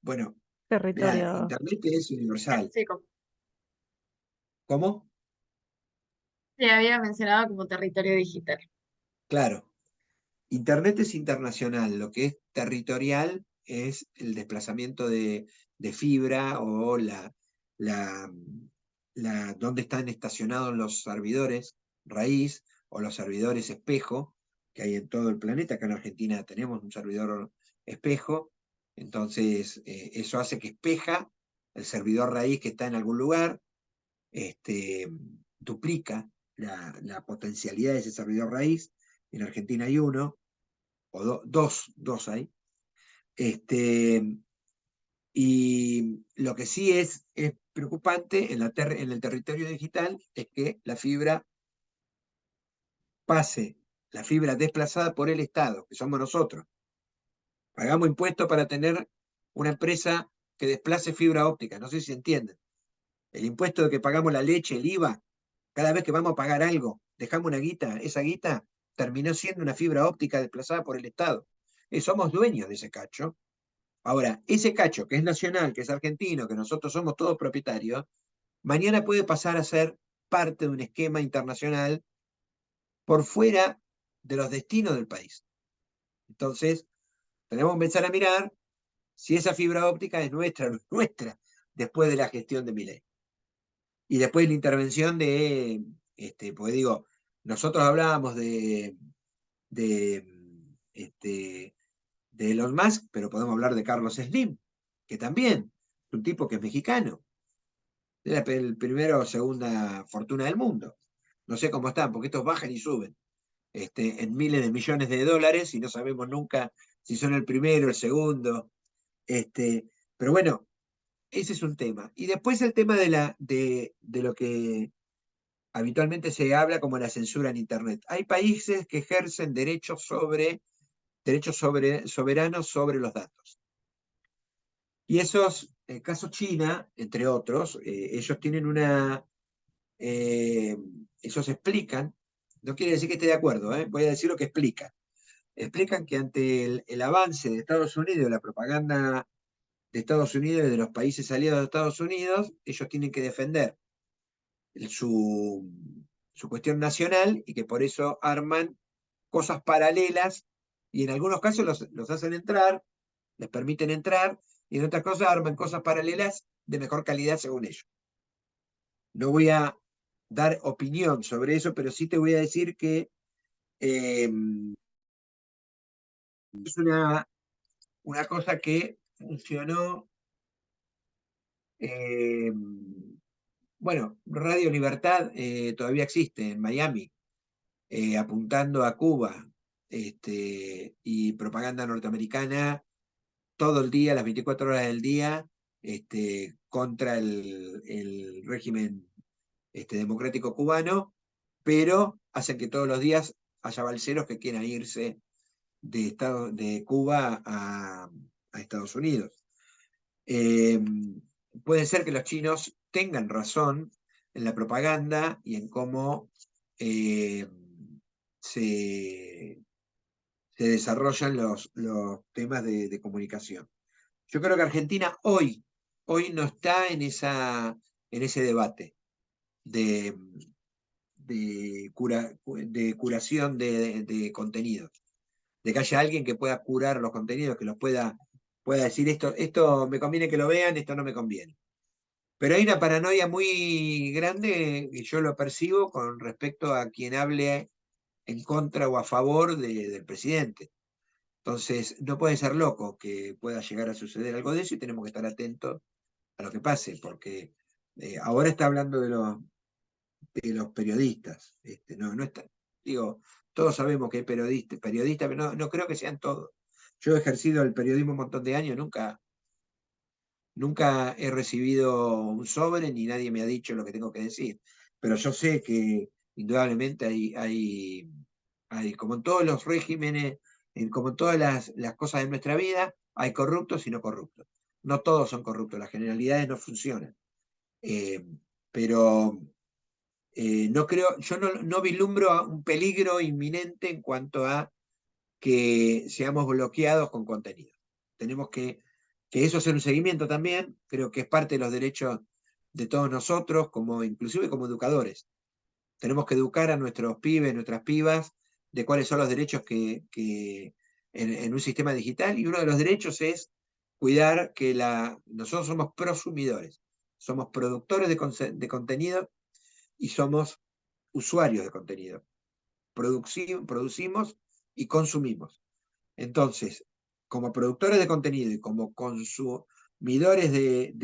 mirá,
Territorio.
Internet es universal.
Sí,
¿Cómo?
Se había mencionado como territorio digital.
Claro, Internet es internacional, lo que es territorial es el desplazamiento de fibra o la, dónde están estacionados los servidores raíz o los servidores espejo que hay en todo el planeta. Acá en Argentina tenemos un servidor espejo, entonces eso hace que espeja el servidor raíz que está en algún lugar, duplica la potencialidad de ese servidor raíz. En Argentina hay uno, o dos hay. Y lo que sí es preocupante en el territorio digital es que la fibra pase, la fibra desplazada por el Estado, que somos nosotros. Pagamos impuestos para tener una empresa que desplace fibra óptica, no sé si se entienden. El impuesto de que pagamos la leche, el IVA, cada vez que vamos a pagar algo, dejamos una guita, esa guita terminó siendo una fibra óptica desplazada por el Estado. Somos dueños de ese cacho. Ahora, ese cacho que es nacional, que es argentino, que nosotros somos todos propietarios, mañana puede pasar a ser parte de un esquema internacional por fuera de los destinos del país. Entonces, tenemos que empezar a mirar si esa fibra óptica es nuestra o no es nuestra, después de la gestión de Milei. Y después la intervención de, pues digo, nosotros hablábamos de Elon Musk, pero podemos hablar de Carlos Slim, que también es un tipo que es mexicano. Es el primero o segunda fortuna del mundo. No sé cómo están, porque estos bajan y suben en miles de millones de dólares y no sabemos nunca si son el primero, el segundo. Pero bueno, ese es un tema. Y después el tema de lo que habitualmente se habla como la censura en Internet. Hay países que ejercen derechos soberanos sobre los datos. Y esos, el caso China, entre otros, ellos tienen ellos explican, no quiere decir que esté de acuerdo, voy a decir lo que explican. Explican que ante el avance de Estados Unidos, la propaganda de Estados Unidos y de los países aliados de Estados Unidos, ellos tienen que defender su cuestión nacional y que por eso arman cosas paralelas y en algunos casos los hacen entrar, les permiten entrar, y en otras cosas arman cosas paralelas de mejor calidad según ellos. No voy a dar opinión sobre eso, pero sí te voy a decir que es una cosa que funcionó. Bueno, Radio Libertad todavía existe en Miami, apuntando a Cuba, y propaganda norteamericana todo el día, las 24 horas del día, contra el régimen democrático cubano, pero hacen que todos los días haya balseros que quieran irse de Cuba a Estados Unidos. Puede ser que los chinos tengan razón en la propaganda y en cómo se desarrollan los temas de comunicación. Yo creo que Argentina hoy no está en ese debate de curación de contenidos, de que haya alguien que pueda curar los contenidos, que los pueda decir esto me conviene que lo vean, esto no me conviene. Pero hay una paranoia muy grande, y yo lo percibo con respecto a quien hable en contra o a favor del presidente. Entonces, no puede ser loco que pueda llegar a suceder algo de eso y tenemos que estar atentos a lo que pase, porque ahora está hablando de los periodistas. No está, digo, todos sabemos que hay periodistas, pero no creo que sean todos. Yo he ejercido el periodismo un montón de años, nunca he recibido un sobre ni nadie me ha dicho lo que tengo que decir. Pero yo sé que indudablemente hay como en todos los regímenes, como en todas las cosas de nuestra vida, hay corruptos y no corruptos. No todos son corruptos, las generalidades no funcionan. Pero no creo, yo no vislumbro un peligro inminente en cuanto a que seamos bloqueados con contenido. Tenemos que eso hacer un seguimiento también, creo que es parte de los derechos de todos nosotros, inclusive como educadores. tenemos que educar a nuestros pibes, nuestras pibas, de cuáles son los derechos que en un sistema digital, y uno de los derechos es cuidar que nosotros somos prosumidores, somos productores de contenido y somos usuarios de contenido. Producimos y consumimos. Entonces, como productores de contenido y como consumidores de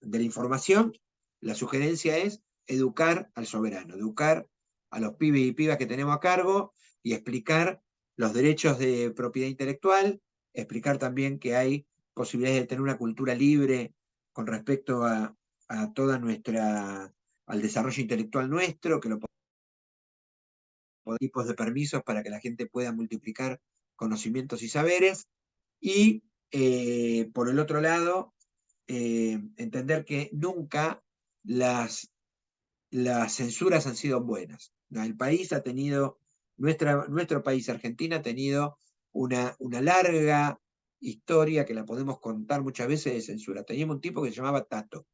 la información, la sugerencia es educar al soberano, educar a los pibes y pibas que tenemos a cargo y explicar los derechos de propiedad intelectual, explicar también que hay posibilidades de tener una cultura libre con respecto a toda al desarrollo intelectual nuestro, que lo tipos de permisos para que la gente pueda multiplicar conocimientos y saberes, y por el otro lado, entender que nunca las censuras han sido buenas. El país ha tenido, nuestro país, Argentina, ha tenido una larga historia que la podemos contar muchas veces de censura. Teníamos un tipo que se llamaba Tato.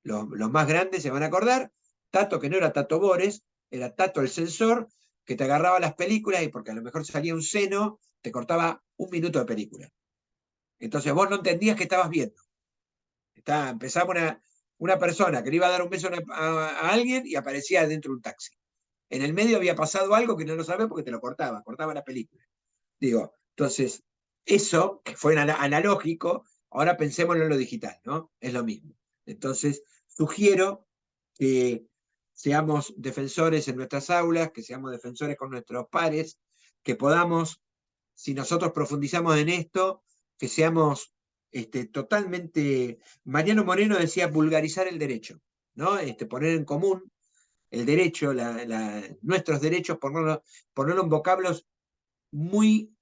Los más grandes se van a acordar, Tato, que no era Tato Bores, era Tato el censor, que te agarraba las películas y porque a lo mejor salía un seno, te cortaba 1 minuto de película. Entonces vos no entendías que estabas viendo. Empezaba una persona que le iba a dar un beso a alguien y aparecía dentro de un taxi. En el medio había pasado algo que no lo sabía porque te lo cortaba la película. Digo, entonces, eso que fue analógico, ahora pensémoslo en lo digital, ¿no? Es lo mismo. Entonces, sugiero que seamos defensores en nuestras aulas, que seamos defensores con nuestros pares, que podamos, si nosotros profundizamos en esto, que seamos totalmente... Mariano Moreno decía vulgarizar el derecho, ¿no? Poner en común el derecho, nuestros derechos, ponerlo en vocablos muy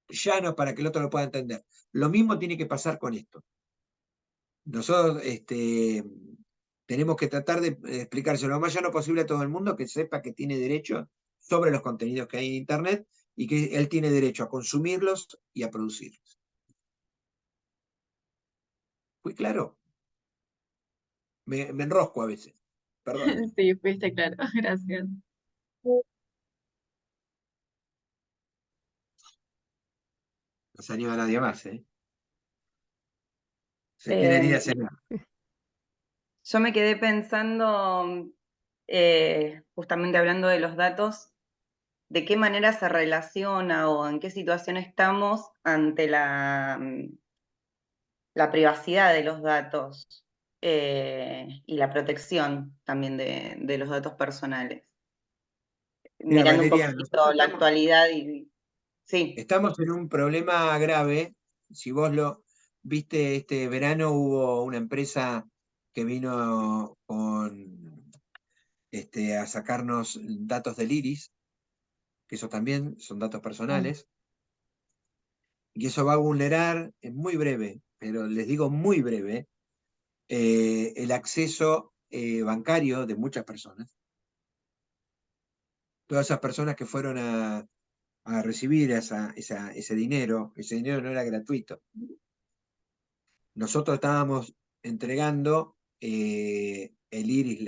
llanos para que el otro lo pueda entender. Lo mismo tiene que pasar con esto. Nosotros tenemos que tratar de explicárselo lo más llano posible a todo el mundo, que sepa que tiene derecho sobre los contenidos que hay en Internet y que él tiene derecho a consumirlos y a producirlos. ¿Fui claro? Me enrosco a veces. Perdón.
Sí, fuiste claro, gracias.
No se anima nadie más, ¿eh? Se quieren ir a cenar.
Yo me quedé pensando, justamente hablando de los datos, de qué manera se relaciona o en qué situación estamos ante la privacidad de los datos y la protección también de los datos personales.
Mira,
Mirando un
Valeria,
poquito la actualidad y... Sí.
estamos en un problema grave. Si vos lo viste, este verano hubo una empresa que vino a sacarnos datos del iris, que eso también son datos personales, y eso va a vulnerar en muy breve, pero les digo muy breve, el acceso bancario de muchas personas. Todas esas personas que fueron a recibir ese dinero no era gratuito. Nosotros estábamos entregando el iris,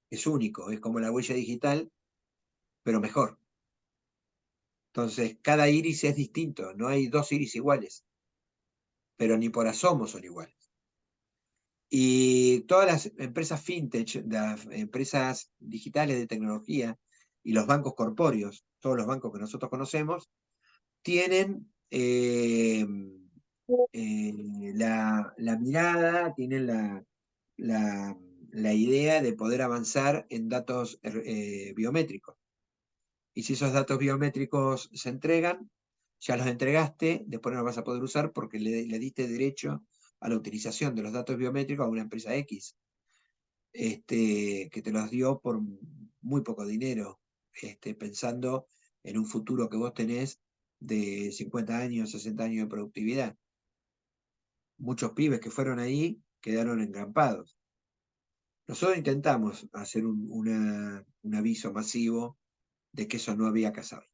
es único, es como la huella digital, pero mejor. Entonces, cada iris es distinto, no hay 2 iris iguales, pero ni por asomo son iguales. Y todas las empresas fintech, las empresas digitales de tecnología y los bancos corpóreos, todos los bancos que nosotros conocemos, tienen la mirada, tienen la idea de poder avanzar en datos biométricos. Y si esos datos biométricos se entregan, ya los entregaste, después no los vas a poder usar porque le diste derecho a la utilización de los datos biométricos a una empresa X, que te los dio por muy poco dinero, pensando en un futuro que vos tenés de 50 años, 60 años de productividad. Muchos pibes que fueron ahí quedaron engrampados. Nosotros intentamos hacer un aviso masivo de que eso no había que hacer,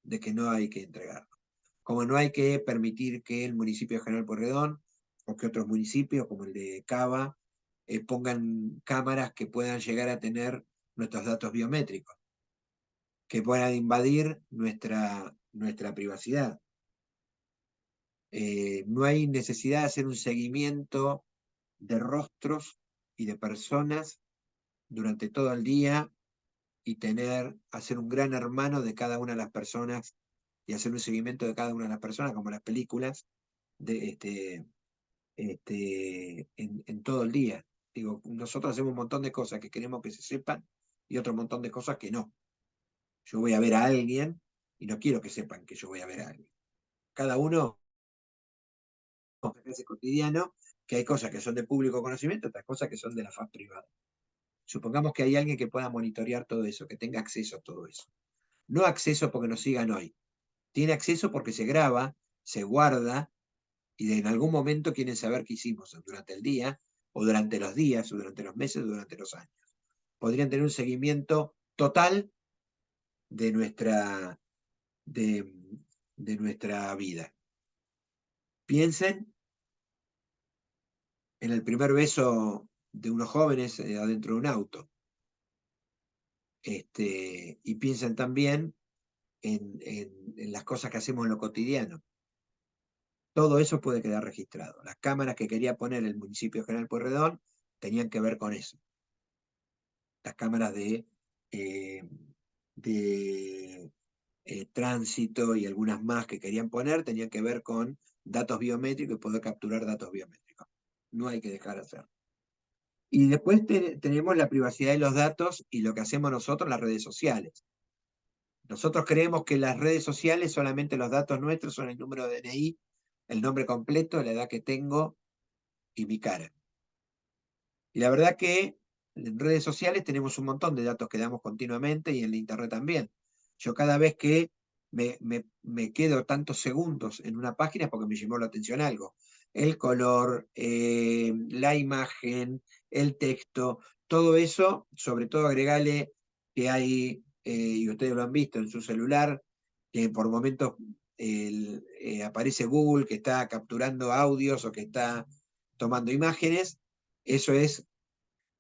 de que no hay que entregarlo. Como no hay que permitir que el municipio de General Pueyrredón o que otros municipios, como el de Cava, pongan cámaras que puedan llegar a tener nuestros datos biométricos, que puedan invadir nuestra privacidad. No hay necesidad de hacer un seguimiento de rostros y de personas durante todo el día y hacer un gran hermano de cada una de las personas y hacer un seguimiento de cada una de las personas, como las películas, en todo el día. Digo, nosotros hacemos un montón de cosas que queremos que se sepan y otro montón de cosas que no. Yo voy a ver a alguien y no quiero que sepan que yo voy a ver a alguien. Cada uno hace cotidiano, que hay cosas que son de público conocimiento, otras cosas que son de la faz privada. Supongamos que hay alguien que pueda monitorear todo eso, que tenga acceso a todo eso. No acceso porque nos sigan hoy. Tiene acceso porque se graba, se guarda, y en algún momento quieren saber qué hicimos durante el día, o durante los días, o durante los meses, o durante los años. Podrían tener un seguimiento total de nuestra vida. Piensen en el primer beso de unos jóvenes adentro de un auto. Y piensen también en las cosas que hacemos en lo cotidiano. Todo eso puede quedar registrado. Las cámaras que quería poner el municipio de General Pueyrredón tenían que ver con eso. Las cámaras de tránsito y algunas más que querían poner tenían que ver con datos biométricos y poder capturar datos biométricos. No hay que dejar de hacerlo. Y después tenemos la privacidad de los datos y lo que hacemos nosotros en las redes sociales. Nosotros creemos que las redes sociales solamente los datos nuestros son el número de DNI, el nombre completo, la edad que tengo y mi cara. Y la verdad que en redes sociales tenemos un montón de datos que damos continuamente y en la internet también. Yo cada vez que me quedo tantos segundos en una página es porque me llamó la atención algo. El color, la imagen, el texto, todo eso, sobre todo agregale que hay, y ustedes lo han visto en su celular, que por momentos aparece Google que está capturando audios o que está tomando imágenes. Eso es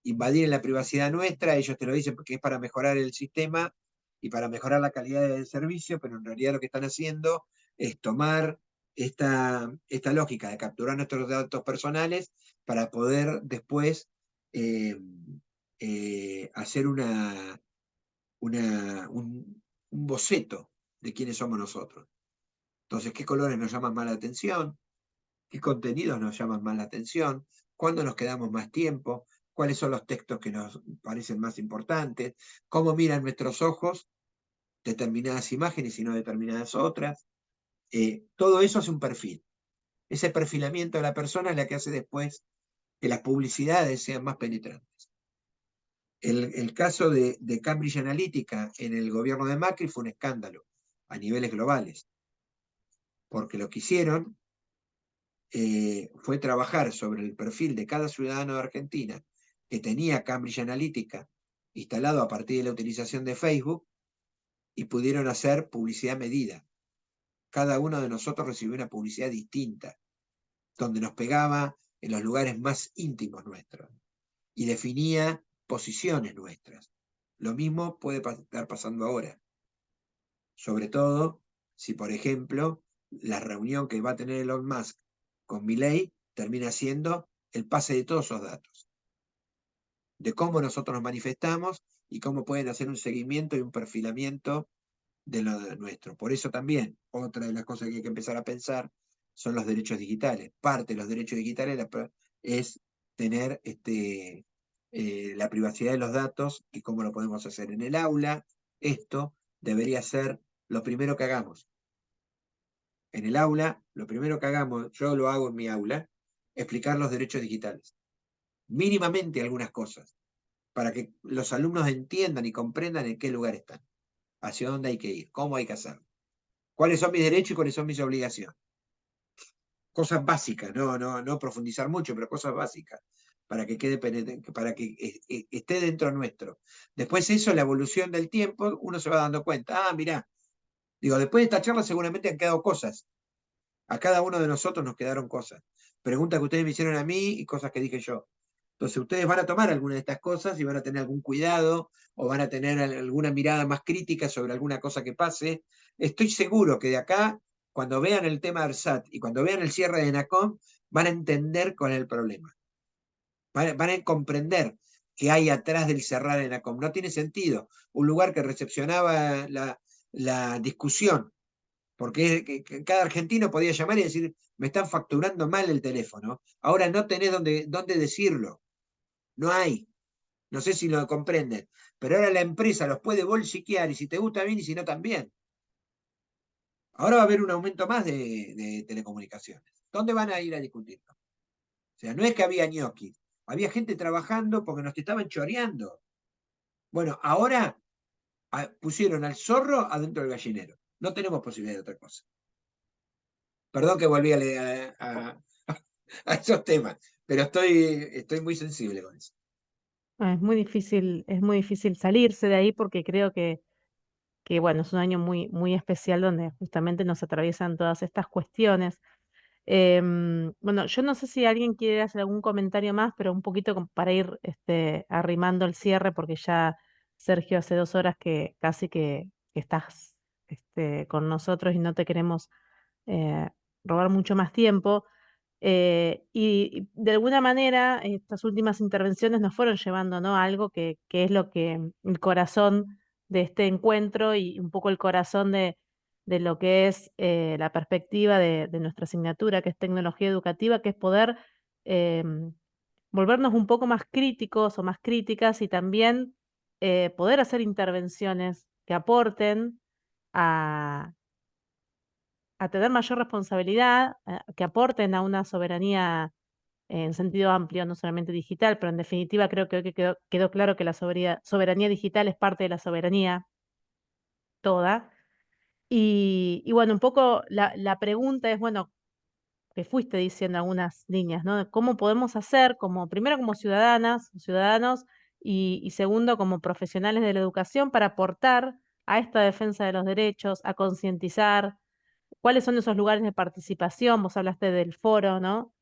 invadir en la privacidad nuestra, ellos te lo dicen porque es para mejorar el sistema y para mejorar la calidad del servicio, pero en realidad lo que están haciendo es tomar esta lógica de capturar nuestros datos personales para poder después hacer un boceto de quiénes somos nosotros. Entonces, ¿qué colores nos llaman más la atención? ¿Qué contenidos nos llaman más la atención? ¿Cuándo nos quedamos más tiempo? ¿Cuáles son los textos que nos parecen más importantes? ¿Cómo miran nuestros ojos determinadas imágenes y no determinadas otras? Todo eso es un perfil. Ese perfilamiento de la persona es la que hace después que las publicidades sean más penetrantes. El caso de Cambridge Analytica en el gobierno de Macri fue un escándalo a niveles globales, porque lo que hicieron fue trabajar sobre el perfil de cada ciudadano de Argentina que tenía Cambridge Analytica instalado a partir de la utilización de Facebook y pudieron hacer publicidad medida. Cada uno de nosotros recibió una publicidad distinta, donde nos pegaba en los lugares más íntimos nuestros y definía posiciones nuestras. Lo mismo puede estar pasando ahora. Sobre todo si, por ejemplo, la reunión que va a tener Elon Musk con Milei termina siendo el pase de todos esos datos, de cómo nosotros nos manifestamos y cómo pueden hacer un seguimiento y un perfilamiento de lo nuestro. Por eso también, otra de las cosas que hay que empezar a pensar son los derechos digitales. Parte de los derechos digitales es tener la privacidad de los datos y cómo lo podemos hacer en el aula. Esto debería ser lo primero que hagamos. En el aula, lo primero que hagamos, yo lo hago en mi aula, explicar los derechos digitales. Mínimamente algunas cosas, para que los alumnos entiendan y comprendan en qué lugar están, hacia dónde hay que ir, cómo hay que hacerlo, cuáles son mis derechos y cuáles son mis obligaciones. Cosas básicas, no profundizar mucho, pero cosas básicas, para que quede para que esté dentro nuestro. Después eso, la evolución del tiempo, uno se va dando cuenta, mirá, digo, después de esta charla seguramente han quedado cosas. A cada uno de nosotros nos quedaron cosas. Preguntas que ustedes me hicieron a mí y cosas que dije yo. Entonces ustedes van a tomar alguna de estas cosas y van a tener algún cuidado o van a tener alguna mirada más crítica sobre alguna cosa que pase. Estoy seguro que de acá, cuando vean el tema ARSAT y cuando vean el cierre de ENACOM, van a entender cuál es el problema. Van a comprender qué hay atrás del cerrar ENACOM. No tiene sentido. Un lugar que recepcionaba la discusión, porque cada argentino podía llamar y decir, me están facturando mal el teléfono. Ahora no tenés dónde decirlo. No hay. No sé si lo comprenden. Pero ahora la empresa los puede bolsiquear y si te gusta bien y si no también. Ahora va a haber un aumento más de telecomunicaciones. ¿Dónde van a ir a discutirlo? O sea, no es que había ñoquis. Había gente trabajando porque nos estaban choreando. Bueno, ahora pusieron al zorro adentro del gallinero. No tenemos posibilidad de otra cosa. Perdón que volví a esos temas, pero estoy muy sensible con eso.
Es muy difícil salirse de ahí porque creo que bueno, es un año muy especial donde justamente nos atraviesan todas estas cuestiones. Bueno, yo no sé si alguien quiere hacer algún comentario más, pero un poquito para ir arrimando el cierre, porque ya Sergio hace 2 horas que casi que estás con nosotros y no te queremos eh, robar mucho más tiempo. Y de alguna manera estas últimas intervenciones nos fueron llevando, ¿no?, a algo que es lo que el corazón de este encuentro y un poco el corazón de lo que es la perspectiva de nuestra asignatura, que es tecnología educativa, que es poder volvernos un poco más críticos o más críticas y también poder hacer intervenciones que aporten a tener mayor responsabilidad, que aporten a una soberanía en sentido amplio, no solamente digital, pero en definitiva creo que hoy quedó claro que la soberanía digital es parte de la soberanía toda. Y bueno, un poco la pregunta es, bueno, que fuiste diciendo algunas líneas, ¿no? De cómo podemos hacer, primero como ciudadanas, ciudadanos, y segundo como profesionales de la educación para aportar a esta defensa de los derechos, a concientizar cuáles son esos lugares de participación. Vos hablaste del foro, ¿no?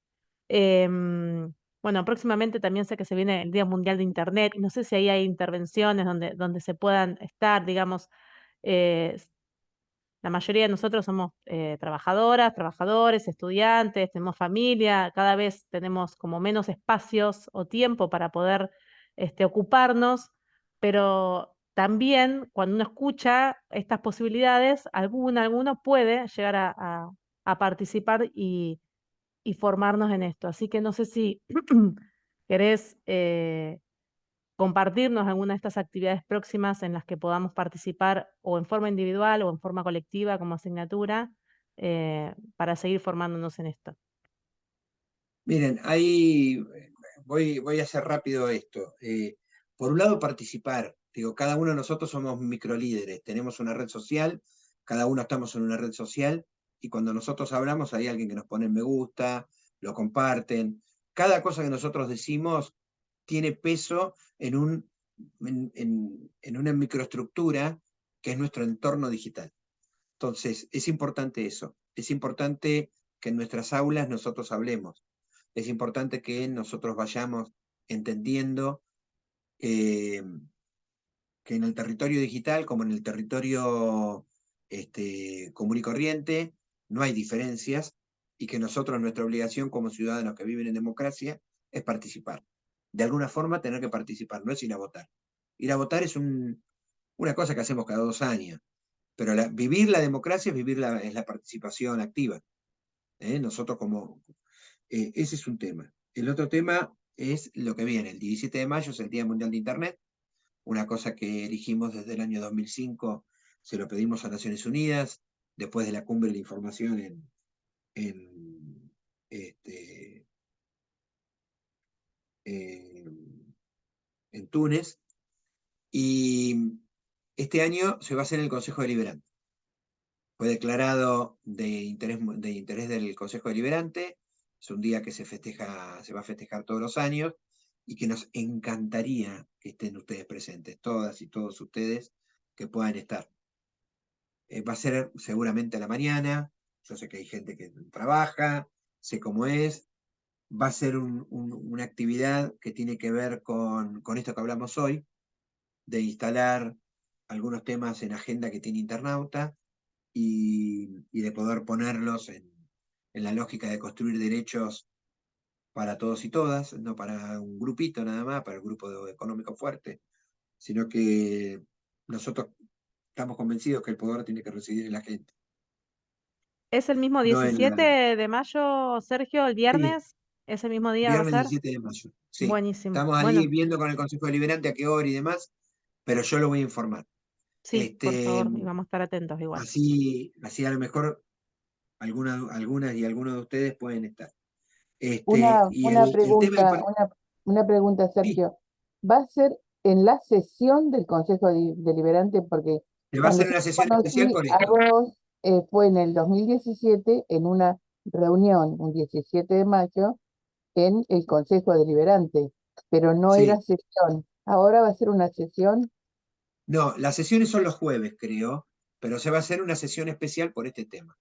Bueno, próximamente también sé que se viene el Día Mundial de Internet, y no sé si ahí hay intervenciones donde se puedan estar, digamos, eh, la mayoría de nosotros somos trabajadoras, trabajadores, estudiantes, tenemos familia, cada vez tenemos como menos espacios o tiempo para poder ocuparnos, pero también cuando uno escucha estas posibilidades, alguno puede llegar a participar y formarnos en esto. Así que no sé si querés compartirnos alguna de estas actividades próximas en las que podamos participar o en forma individual o en forma colectiva como asignatura para seguir formándonos en esto.
Miren, ahí voy a hacer rápido esto. Por un lado, participar. Digo, cada uno de nosotros somos microlíderes, tenemos una red social, cada uno estamos en una red social, y cuando nosotros hablamos hay alguien que nos pone me gusta, lo comparten. Cada cosa que nosotros decimos tiene peso en una microestructura que es nuestro entorno digital. Entonces, es importante eso. Es importante que en nuestras aulas nosotros hablemos. Es importante que nosotros vayamos entendiendo que en el territorio digital, como en el territorio común y corriente, no hay diferencias y que nosotros, nuestra obligación como ciudadanos que viven en democracia, es participar. De alguna forma tener que participar, no es ir a votar. Ir a votar es una cosa que hacemos cada 2 años, pero vivir la democracia es la participación activa. Nosotros ese es un tema. El otro tema es lo que viene. El 17 de mayo es el Día Mundial de Internet, una cosa que erigimos desde el año 2005, se lo pedimos a Naciones Unidas, después de la cumbre de la información en, este, en Túnez, y este año se va a hacer en el Consejo Deliberante. Fue declarado de interés del Consejo Deliberante. Es un día que se va a festejar todos los años y que nos encantaría que estén ustedes presentes, todas y todos ustedes que puedan estar. Va a ser seguramente a la mañana. Yo sé que hay gente que trabaja, sé cómo es, va a ser una actividad que tiene que ver con esto que hablamos hoy, de instalar algunos temas en agenda que tiene Internauta y de poder ponerlos en la lógica de construir derechos para todos y todas, no para un grupito nada más, para el grupo económico fuerte, sino que nosotros estamos convencidos que el poder tiene que residir en la gente,
¿Es el mismo
no en
17
la...
de mayo, Sergio, el
Sí,
viernes? ¿Ese mismo día va a
viernes
ser?
17 de mayo, sí.
Buenísimo.
Estamos ahí
Bueno,
viendo con el Consejo Deliberante a qué hora y demás, pero yo lo voy a informar.
sí, por
Este,
favor, y vamos a estar atentos igual.
así a lo mejor algunas y algunos de ustedes pueden estar.
Una,
Y
una
el tema
pregunta, una pregunta,
sí,
Sergio. ¿Va a ser en la sesión del Consejo Deliberante? Porque
se va a
cuando
hacer
yo
una
te
sesión especial
conocí
por
a
esto.
vos, fue en el 2017, en una reunión, un 17 de mayo, en el Consejo Deliberante, pero no era
Sí.
sesión. Ahora va a ser una sesión.
No, las sesiones son los jueves, creo, pero se va a hacer una sesión especial por este tema.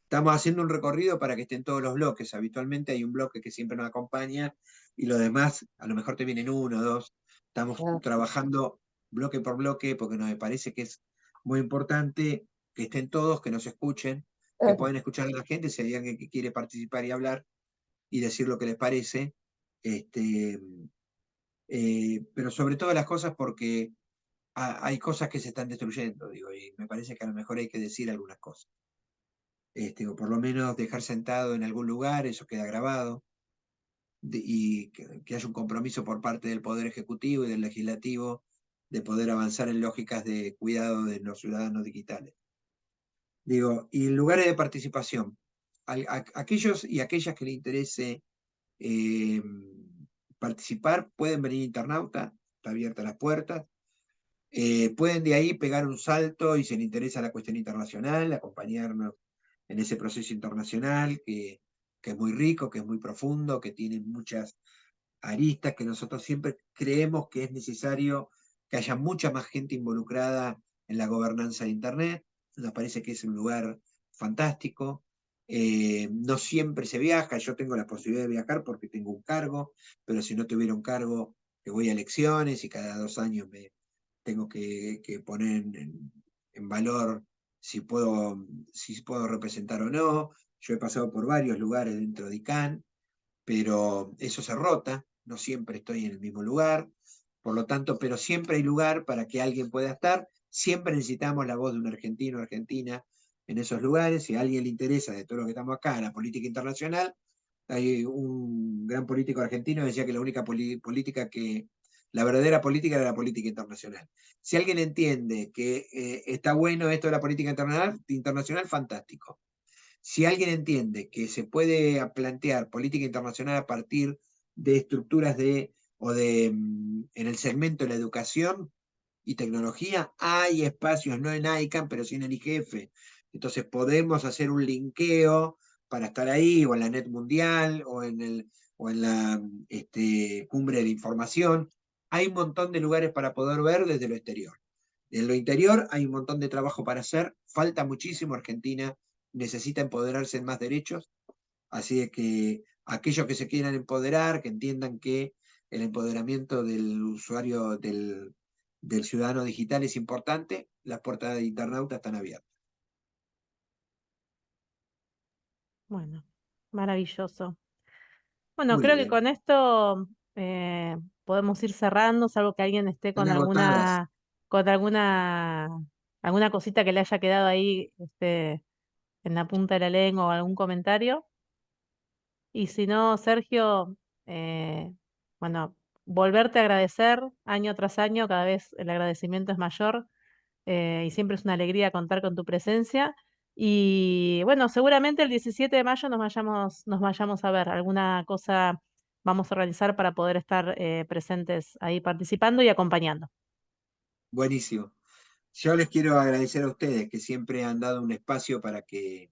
Estamos haciendo un recorrido para que estén todos los bloques. Habitualmente hay un bloque que siempre nos acompaña y los demás, a lo mejor te vienen uno o dos. Estamos
Ah,
trabajando bloque por bloque porque nos parece que es muy importante que estén todos, que nos escuchen, que
claro.
puedan escuchar a la gente si hay alguien que quiere participar y hablar y decir lo que les parece. Este, pero sobre todas las cosas porque hay cosas que se están destruyendo, digo, y me parece que a lo mejor hay que decir algunas cosas. O por lo menos dejar sentado en algún lugar, eso queda grabado, y que haya un compromiso por parte del Poder Ejecutivo y del Legislativo de poder avanzar en lógicas de cuidado de los ciudadanos digitales. Digo, y lugares de participación. Aquellos y aquellas que les interese eh, participar pueden venir internauta, está abierta las puertas. Pueden de ahí pegar un salto y si les interesa la cuestión internacional, acompañarnos en ese proceso internacional que es muy rico, que es muy profundo, que tiene muchas aristas, que nosotros siempre creemos que es necesario que haya mucha más gente involucrada en la gobernanza de Internet. Nos parece que es un lugar fantástico. No siempre se viaja, yo tengo la posibilidad de viajar porque tengo un cargo, pero si no tuviera un cargo, que voy a elecciones y cada 2 años me tengo que poner en valor si puedo representar o no. Yo he pasado por varios lugares dentro de ICANN, pero eso se rota, no siempre estoy en el mismo lugar, por lo tanto, pero siempre hay lugar para que alguien pueda estar, siempre necesitamos la voz de un argentino o argentina en esos lugares, si a alguien le interesa de todo lo que estamos acá, la política internacional, hay un gran político argentino que decía que la única política la verdadera política era la política internacional. Si alguien entiende que está bueno esto de la política internacional, fantástico. Si alguien entiende que se puede plantear política internacional a partir de estructuras en el segmento de la educación y tecnología, hay espacios, no en ICANN, pero sí en el IGF. Entonces podemos hacer un linkeo para estar ahí, o en la Net Mundial, o en la cumbre de información. Hay un montón de lugares para poder ver desde lo exterior. En lo interior hay un montón de trabajo para hacer, falta muchísimo. Argentina necesita empoderarse en más derechos, así que aquellos que se quieran empoderar, que entiendan que el empoderamiento del usuario, del ciudadano digital es importante, las puertas de Internauta están abiertas.
Bueno, maravilloso. Bueno,
Muy
creo que
bien,
con esto podemos ir cerrando, salvo que alguien esté
están
con
agotadas.
alguna cosita que le haya quedado ahí en la punta de la lengua o algún comentario. Y si no, Sergio, bueno, volverte a agradecer año tras año, cada vez el agradecimiento es mayor y siempre es una alegría contar con tu presencia. Y bueno, seguramente el 17 de mayo nos vayamos a ver. Alguna cosa vamos a organizar para poder estar presentes ahí participando y acompañando.
Buenísimo. Yo les quiero agradecer a ustedes que siempre han dado un espacio para que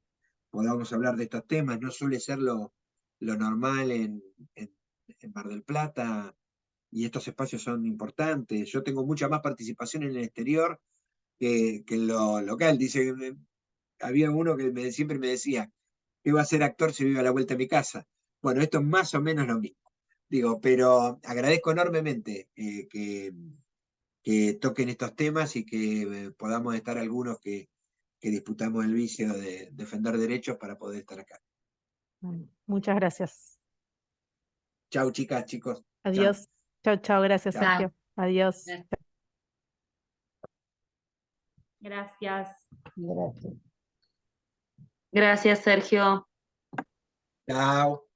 podamos hablar de estos temas. No suele ser lo normal en Mar del Plata, y estos espacios son importantes. Yo tengo mucha más participación en el exterior que en lo local. Dice, había uno que siempre me decía, ¿qué va a ser actor si vive a la vuelta de mi casa? Bueno, esto es más o menos lo mismo. Digo, pero agradezco enormemente que toquen estos temas y que podamos estar algunos que disputamos el vicio de defender derechos para poder estar acá.
Bueno, muchas gracias.
Chau, chicas, chicos. Chau.
Adiós. Chao, chao. Gracias,
Chao.
Sergio. Adiós.
Gracias.
Gracias.
Gracias, Sergio.
Chao.